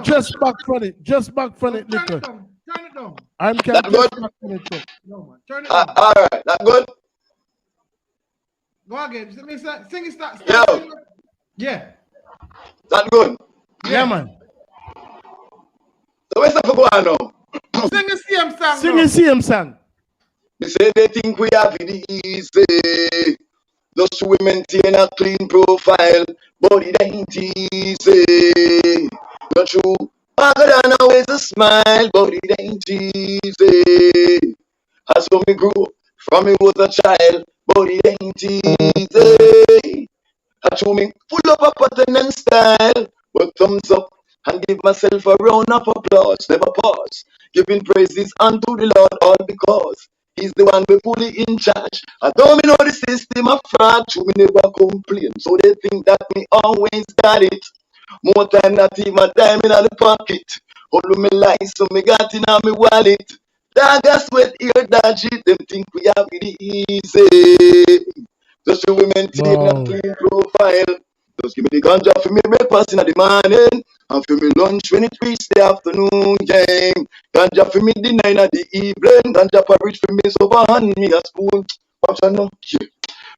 S9: just back from it. Just back from it, little.
S11: Turn it down.
S9: I'm
S12: That
S9: just
S12: good?
S9: back from it. Too.
S11: No, man. Turn it down.
S12: Alright, that good?
S11: Go again. Sing it. Start.
S12: Yo.
S11: Yeah.
S12: That good?
S9: Yeah, man.
S12: So where's that for go on now?
S11: Sing the same song.
S9: Sing the same song.
S12: They say they think we have it easy. Just to maintain a clean profile, but it ain't easy. Not true. Mawga always a smile, but it ain't easy. As when me grew from me was a child, but it ain't easy. I show me full of a pattern and style, but thumbs up and give myself a round of applause. Never pause, giving praises unto the Lord all because He's the one we fully in charge. I don't know the system of fraud, so me never complain. So they think that me always got it. More time not even time in the pocket. All of me lies, so me got in my wallet. Dog a sweat here, dodgy. Them think we have it easy. Just to maintain a clean profile. Just give me the ganja for me breakfast in the morning, and for me lunch when it reach the afternoon game. Ganja for me dinner in the evening. Ganja porridge for me so hand me a spoon. Watch out now. Yeah.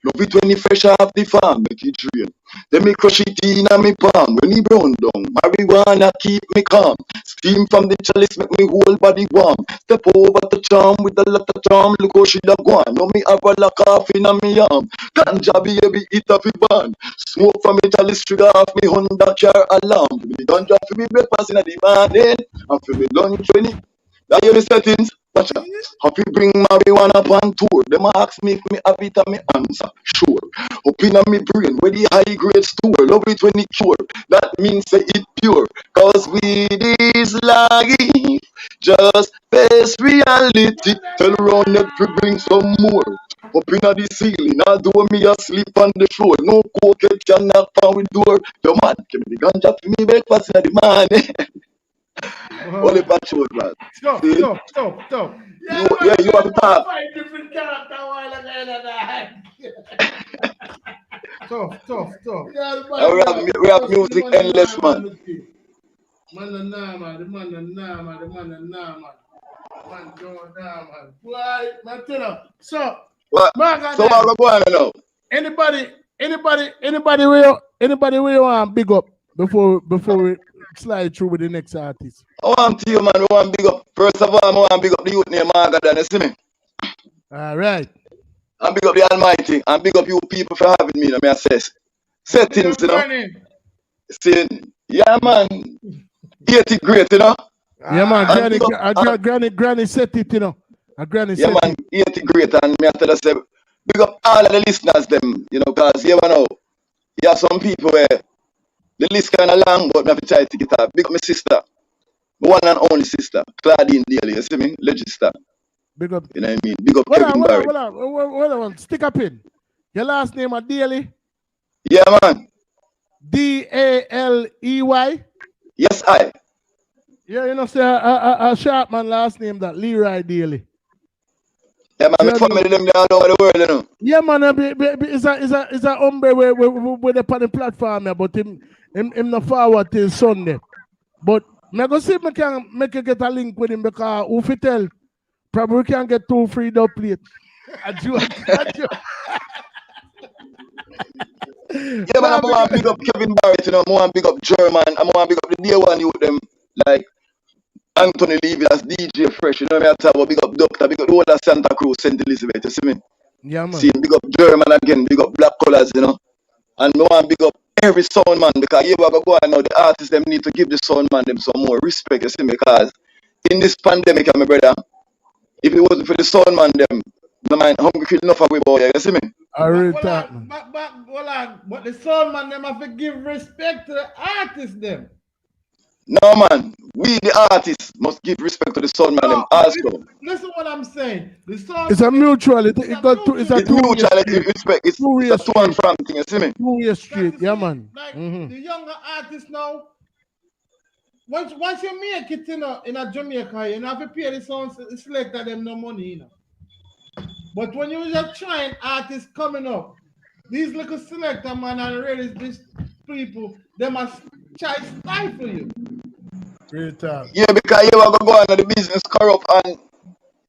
S12: Love it when it fresh off the farm, make it drain. Then me crush it in a me palm. When it brown down, marijuana keep me calm. Steam from the chalice make me whole body warm. Step over the charm with a lot of charm. Look how she da go on. Now me have a lock off in a me arm. Ganja baby it off it ban. Smoke from me chalice trigger off me Honda car alarm. Give me the ganja for me breakfast in the morning, and for me lunch when it. That you the settings. Watch out. Happy bring marijuana on tour. Them ask me if me have it and me answer. Sure. Up in me brain where the high grade store. Love it when it cure. That means say it pure. Cause weed is life. Just face reality. Tell around that we bring some more. Up in the ceiling. I do me asleep on the floor. No cocaine can knock on with door. Yo man, give me the ganja for me breakfast in the morning. Only patrol, man.
S11: Stop.
S12: Yeah, you have to talk.
S9: Different character while
S11: Tough.
S12: We have music endless, man.
S9: Man. Why, man, tell her. So,
S12: What? So what we going now?
S9: Anybody where you want big up before we slide through with the next artist?
S12: I want to you, man. I want big up. First of all, I want big up the youth named Mawga. You see me?
S9: All right.
S12: And big up the Almighty. And big up you people for having me. Let me assess. Settings, you know. See, yeah, man. 80 great, you know.
S9: Yeah, man. Granny set it, you know. Granny
S12: yeah,
S9: set
S12: man.
S9: it.
S12: 80 great. And me I tell you, say, big up all of the listeners, them, you know, because you never know. You have some people where the list kind of long, but me have to try to get up. Big up my sister. My one and only sister, Claudine Daly, you see me? Legislator.
S9: Big up.
S12: You know what I mean? Big up Kevin Barrett.
S9: Hold on. Stick up in. Your last name is Daly?
S12: Yeah, man.
S9: Daley?
S12: Yes, I.
S9: Yeah, you know, say a sharp man last name that Leroy Daly.
S12: Yeah, man, my family them all over the world, you know.
S9: Yeah, man, it's a hombre with up on the platform, but him not forward till Sunday. But I go see if I can make you get a link with him because if you tell, probably we can get 2 free dub plate.
S12: Yeah, man, I want to big up Kevin Barrett, you know, I want to big up German, I want to big up the day one you with them, like Anthony Levy as DJ Fresh, you know what I talk about, big up Doctor, big up the whole of Santa Cruz, St. Elizabeth, you see me?
S9: Yeah, man.
S12: See, big up German again, big up Black Colors, you know, and I want to big up every sound man, because you go on now, the artists, them need to give the sound man them some more respect, you see me, because in this pandemic, my brother, if it wasn't for the sound man them, no man, hungry kill enough of we boy, you see me?
S11: But the sound man them have to give respect to the artists them.
S12: No man, we the artists must give respect to the sound man them also.
S11: Listen what I'm saying. The sound
S9: it's a mutual. It's a mutual.
S12: It's respect. It's a to and from thing. You see me?
S9: 2-way street. Yeah, man.
S11: Like the younger artists now. Once you make it in a Jamaica, you have to pay the sound selector them no money, you know. But when you just trying artists coming up, these little selector man and really these people, they must try stifle you.
S9: Great time.
S12: Yeah, because you are going on the business corrupt and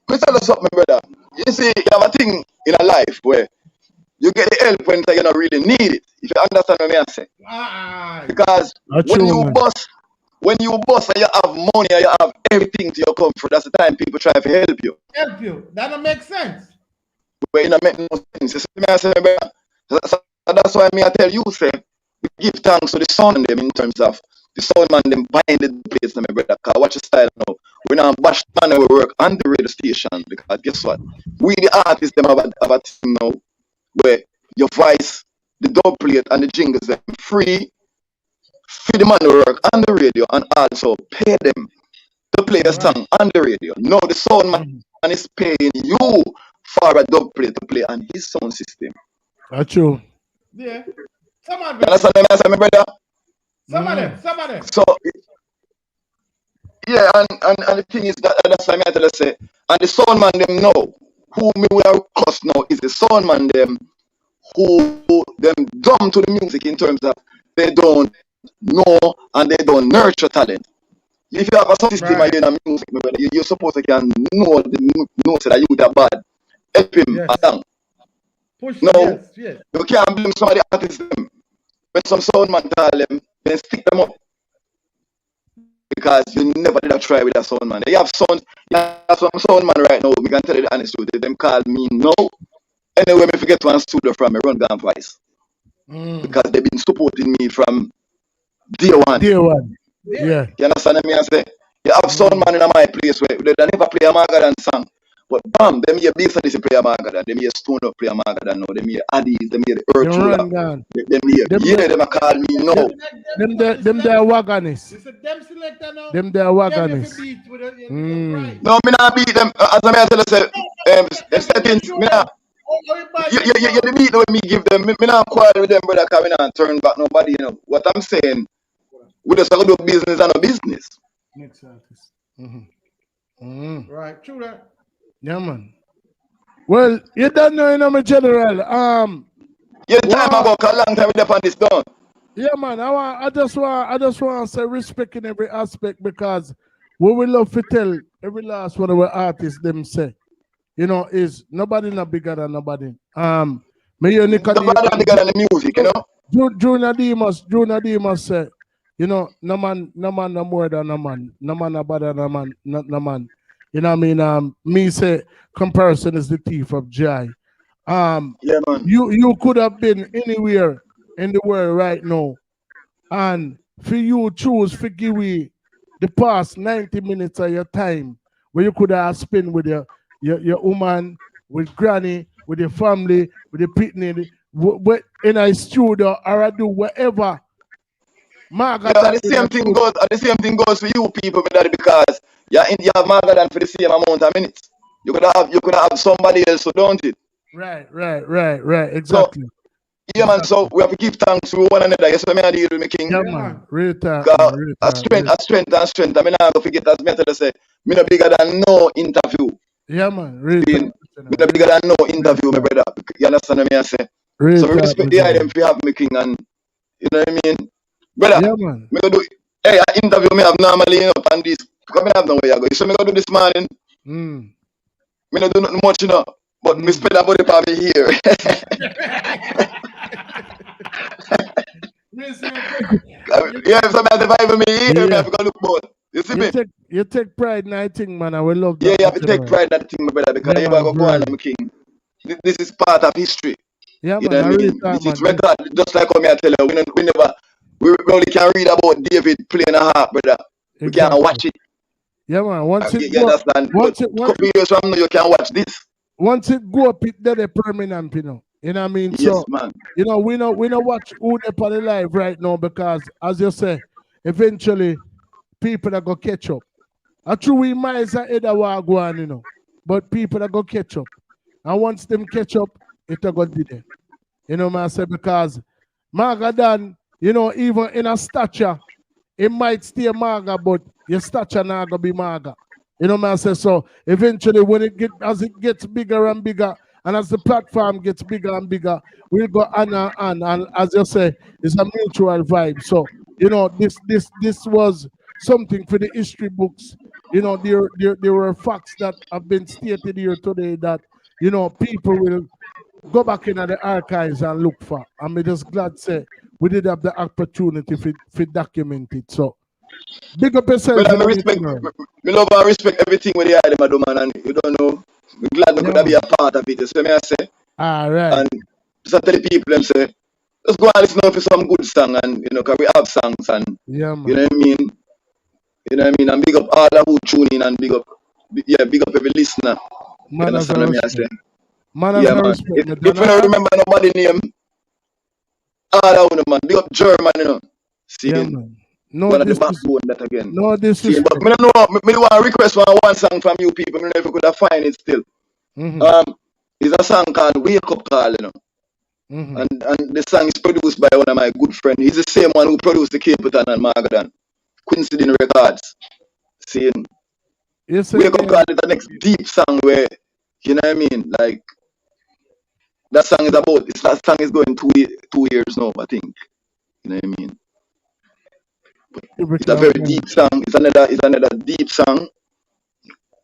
S12: we tell you something, brother. You see, you have a thing in a life where you get the help when you don't really need it. If you understand what I say. Because when you bust and you have money and you have everything to your comfort, that's the time people try to help you.
S11: Help you. That don't make sense.
S12: But it don't make no sense. You see me, I say, brother. So that's why I tell you, say, we give thanks to the sound them in terms of the sound man them buying the place, my brother. Because watch your style now. We now bash man and we work on the radio station. Because guess what? We the artists them have a thing now where your voice, the dub plate and the jingles them free for the man to work on the radio and also pay them to play a song on the radio. No, the sound man is paying you for a dub plate to play on his sound system.
S9: That's true.
S11: Yeah. Some of
S12: them. Understand my brother?
S11: Some of them.
S12: So, yeah, and the thing is that's why I tell you say, and the sound man them know who me we are cuss now is the sound man them who them dumb to the music in terms of they don't know and they don't nurture talent. If you have a system in a music, my brother, you're supposed to can know the notes that you are bad. Help him along. No, you can't blame some of the artists them. When some sound man tell them, then stick them up. Because you never did a try with a sound man. You have some sound man right now, we can tell you the honest truth. Them call me no. Anyway, me forget one studio from me run down twice. Because they've been supporting me from day one.
S9: Yeah.
S12: You understand me? I say, you have sound man in my place where they never play a Mawga song. But bam, them here big this play a Mawga, them here Stone Up play a Mawga now, them here Addies, them here the Earth Ruler. Them call me no.
S9: Them there Wagganis.
S11: Them selector now.
S9: Them there Wagganis.
S12: No, me not beat them. As I tell you, say, settings, me not. You the beat when me give them. Me not quarrel with them, brother, because me not turn back nobody, you know. What I'm saying, we just do business and no business.
S11: Next artist.
S9: Right,
S11: true that.
S9: Yeah, man. Well, you don't know, you know, my general.
S12: Yeah, time ago, a long time we on this done.
S9: Yeah, man. I just want to say respect in every aspect because what we love to tell every last one of our artists them say, you know, is nobody not bigger than nobody.
S12: Nobody bigger than the music, you know.
S9: Junior Demas say, you know, no man no more than no man. No man no better than no man. You know what I mean? Me say comparison is the thief of joy.
S12: Yeah, man.
S9: You could have been anywhere in the world right now, and for you choose to give me the past 90 minutes of your time where you could have spent with your woman, with granny, with your family, with your pitney, in a studio or I do whatever. Mawga
S12: Yeah, and the same thing goes for you people, my daddy, because you have Mawga for the same amount of minutes. You could have somebody else who don't it.
S9: Right. Exactly.
S12: So yeah, man. So we have to give thanks to one another. Yes, me and deal with me king.
S9: Yeah, man. Real talk,
S12: Because
S9: man. Real
S12: a
S9: talk.
S12: strength. I mean, I go forget as me tell you say, me no bigger than no interview.
S9: Yeah, man. Real
S12: Me
S9: talk.
S12: no bigger than no interview, my brother. You understand what me I say?
S9: Real
S12: So we
S9: talk,
S12: respect
S9: my
S12: the
S9: brother.
S12: item for have me king, and you know what I mean, brother.
S9: Yeah, man.
S12: Me go do. Hey, an interview me have normally and this. Because me have no way I go. So me go do this morning. Me no do nothing much, you know. But me spend about it for me here. Yeah, if somebody survive me here, me have to go look more. You see me?
S9: You take pride in that thing, man. I will love that.
S12: Yeah, you have to take pride in that thing, my brother, because
S9: Yeah,
S12: you
S9: man,
S12: go go on, my king. This is part of history.
S9: Yeah,
S12: You
S9: man.
S12: know what I mean? This is record, just like how me I tell you, we only can read about David playing a harp, brother. We can't watch it.
S9: Yeah, man. Once it
S12: You understand? Couple years from now, you can watch this.
S9: Once it go up, it there permanent, you know. You know what I mean?
S12: Yes,
S9: So,
S12: man.
S9: you know, we don't watch who they on the live right now because, as you say, eventually people are gonna catch up. I true we might say either way go on, you know, but people are gonna catch up, and once them catch up, it are gonna be there. You know what I say? Because Mawga done, you know, even in a stature, it might stay Mawga, but your stature not gonna be Mawga. You know what I say? So eventually, when as it gets bigger and bigger, and as the platform gets bigger and bigger, we'll go on and on. And as you say, it's a mutual vibe. So you know, this was something for the history books. You know, there were facts that have been stated here today that you know people will go back into the archives and look for. I'm just glad to say we did have the opportunity for document it. So big up yourself.
S12: Brother, me love and respect everything with the item I do, man, and you don't know. I'm glad me could be a part of it. You see me I say?
S9: All right.
S12: And just tell the people them say, let's go and listen out for some good song, and you know, cause we have songs, and
S9: yeah, man.
S12: you know what I mean. You know what I mean, and big up all who tune in, and big up every listener. You understand what I say? Yeah, man. If you don't remember nobody name, all of them, man. Big up German, you know. See,
S9: yeah, man. No,
S12: one of the backbone that again.
S9: No, this is.
S12: But me don't know. Me want to request one song from you people. Me don't know if you could have find it still. It's a song called "Wake Up Call," you know. And the song is produced by one of my good friends. He's the same one who produced the Capleton and Margadan, Coincident Records. See, "Wake Up Call" is the next deep song where, you know what I mean, like. That song is about. That song is going 2 years now, I think. You know what I mean? But it's a very deep song. It's another deep song.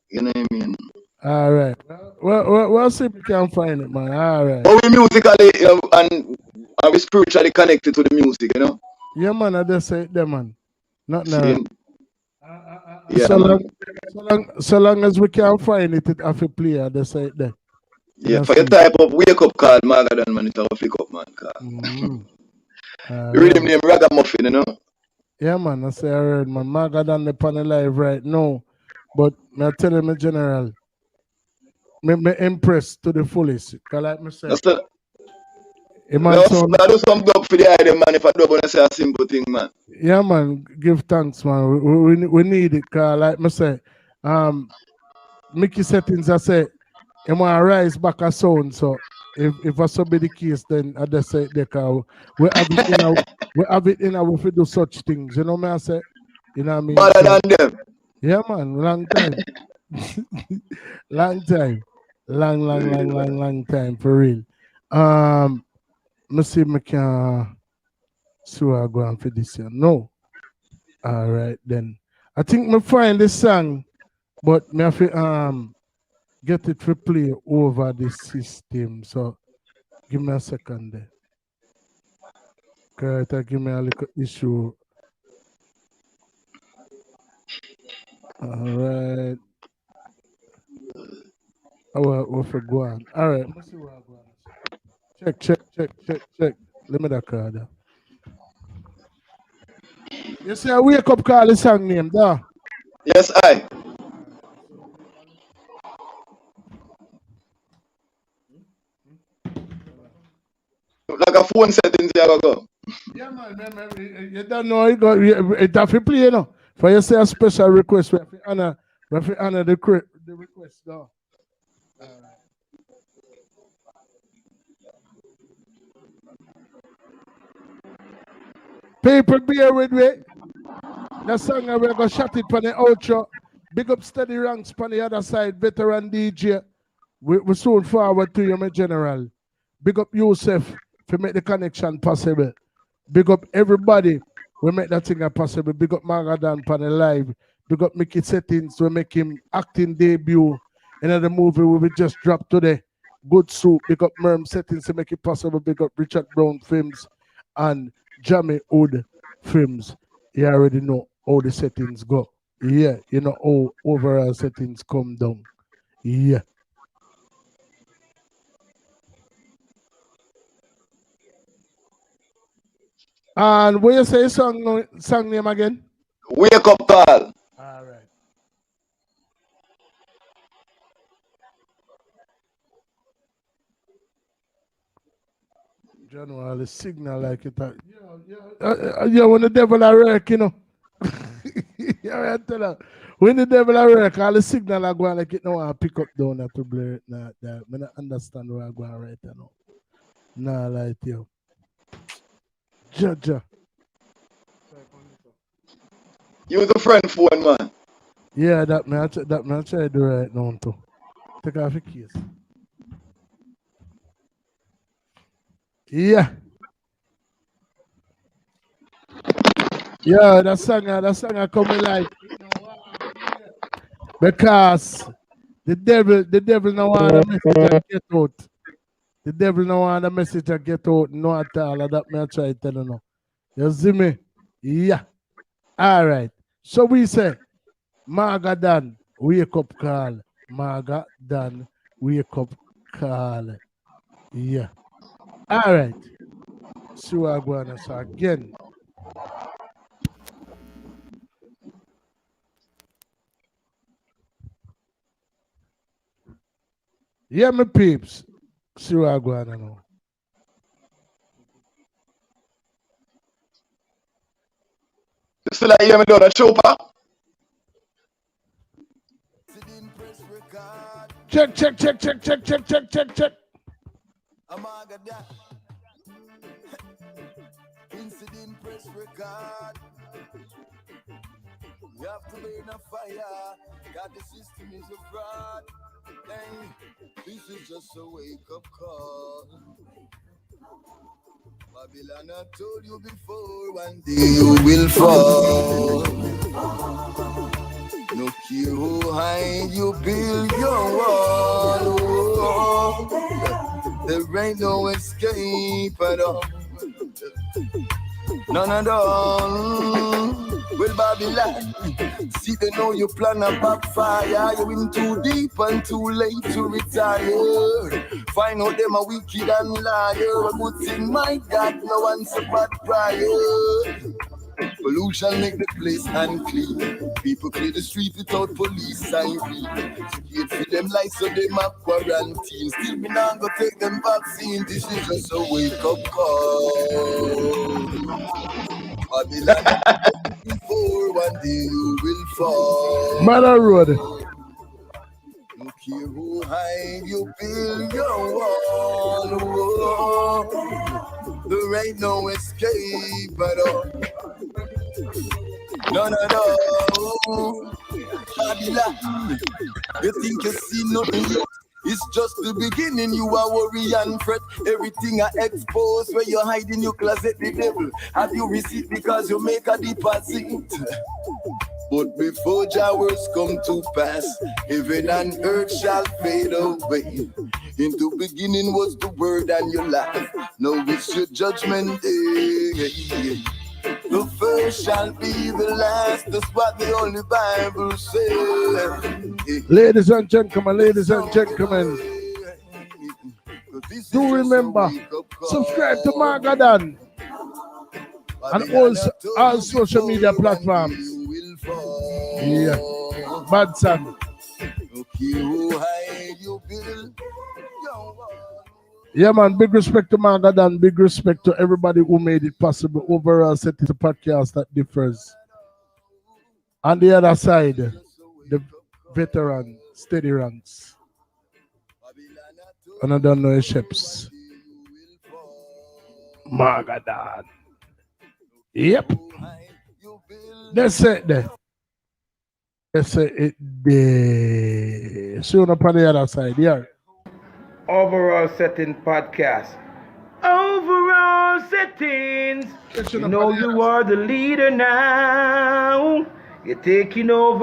S12: You know what I mean?
S9: All right. We'll see if we can find it, man. All right.
S12: But we musically and we spiritually connected to the music, you know.
S9: Yeah, man. I just say that, man. Not now.
S12: Yeah,
S9: so long as we can find it, it have to play. I just say that.
S12: Yeah, for your type of wake up call, Margadan, man, it have a flick up, man. You read him name Ragamuffin, you know?
S9: Yeah, man, I say I heard, man. Margadan the panel live right now. But I tell him in general, me impressed to the fullest. Cause like me say, I
S12: do some dub for the idea, man, if I don't want to say a simple thing, man.
S9: Yeah, man, give thanks, man. We need it, cause like me say, Mickey settings, I say, I want to rise back a sound. So if I so be the case, then I just say they can. We have it in our, we have it in our, if we do such things. You know what I say? You know what I mean?
S12: Better than them.
S9: Yeah, man, long time. Long time. Long time for real. Let's see if I can see what I go on for this year. No. All right then. I think me find the song, but me have to get it to play over the system. So give me a second there. Okay, give me a little issue. All right. We'll go on. All right. Let's see what I go on. Check. Let me that card. You say a wake up call the song name, da?
S12: Yes, I. Like a phone settings, you go.
S9: Yeah, man, you don't know, it have to play, you know. For you say a special request, we have to honor the request, though. People bear with me. The song we're going to shut it for the outro. Big up Steady Ranks on the other side, veteran DJ. We soon forward to you, my general. Big up Yusuf to make the connection possible. Big up everybody. We make that thing possible. Big up Magadan on the live. Big up Mickey Settings. We make him acting debut in the movie we just dropped today. Good Soup. Big up Merm Settings to make it possible. Big up Richard Brown Films and Jamie Wood Films. You already know how the settings go. Yeah, you know how overall settings come down. Yeah. And what you say song name again?
S12: Wake Up Call.
S9: All right. General, the signal like it. Yeah, when the devil are work, you know. Yeah, I tell her. When the devil are work, all the signal are going like it no one pick up down that to blur it. Nah, that. I don't understand where I'm going right now. Nah, like you. Jaja.
S12: Use a friend phone, man.
S9: Yeah, that man I try to do right now too. Take off your case. Yeah. Yeah, that song I come like because the devil no want a message to get out. The devil no want a message to get out, no at all. That me I try to tell you now. You see me? Yeah. All right. So we say, Mawga Dan, wake up call. Mawga Dan, wake up call. Yeah. All right. See what I'm going to say again. Yeah, my peeps. See what I'm going to know.
S12: You still hear me down the chopper?
S9: Check.
S10: Incident press record. You have to burn a fire. God, the system is a fraud. Hey, this is just a wake-up call. Babylon, I told you before, one day you will fall. No care who hide, you build your wall. Oh, there ain't no escape at all. None at all. Well, Babylon, see they know you plan a backfire. You in too deep and too late to retire. Find out them a wicked and liar. A good thing, my God, no one's a bad prior. Pollution make the place unclean. People clear the street without police siren. Scared for them lights so them a quarantine. Still me now go take them vaccine. This is just a wake up call. Babylon, before one day you will fall.
S9: Mother Road.
S10: No care who hide, you build your wall. Oh, there ain't no escape at all. None at all. Babylon, you think you see nothing yet? It's just the beginning, you are worry and fret. Everything I expose where you hide in your closet, the devil. Have you received because you make a deposit? But before Jah words come to pass, heaven and earth shall fade away. In the beginning was the word and your life. Now it's your judgment day. The first shall be the last. That's what the only Bible says.
S9: Ladies and gentlemen, do remember, subscribe to Mawga Dan and all social media platforms. Yeah, bad son. Yeah, man. Big respect to Mawga Dan. Big respect to everybody who made it possible. Overall, set is a podcast that differs. On the other side, the veteran, steady ranks. And I don't know his ships. Mawga Dan. Yep. That's it there. That's it there. Soon up on the other side, yeah.
S1: Overall Setting Podcast. Overall Settings. You know you are the leader now. You're taking over.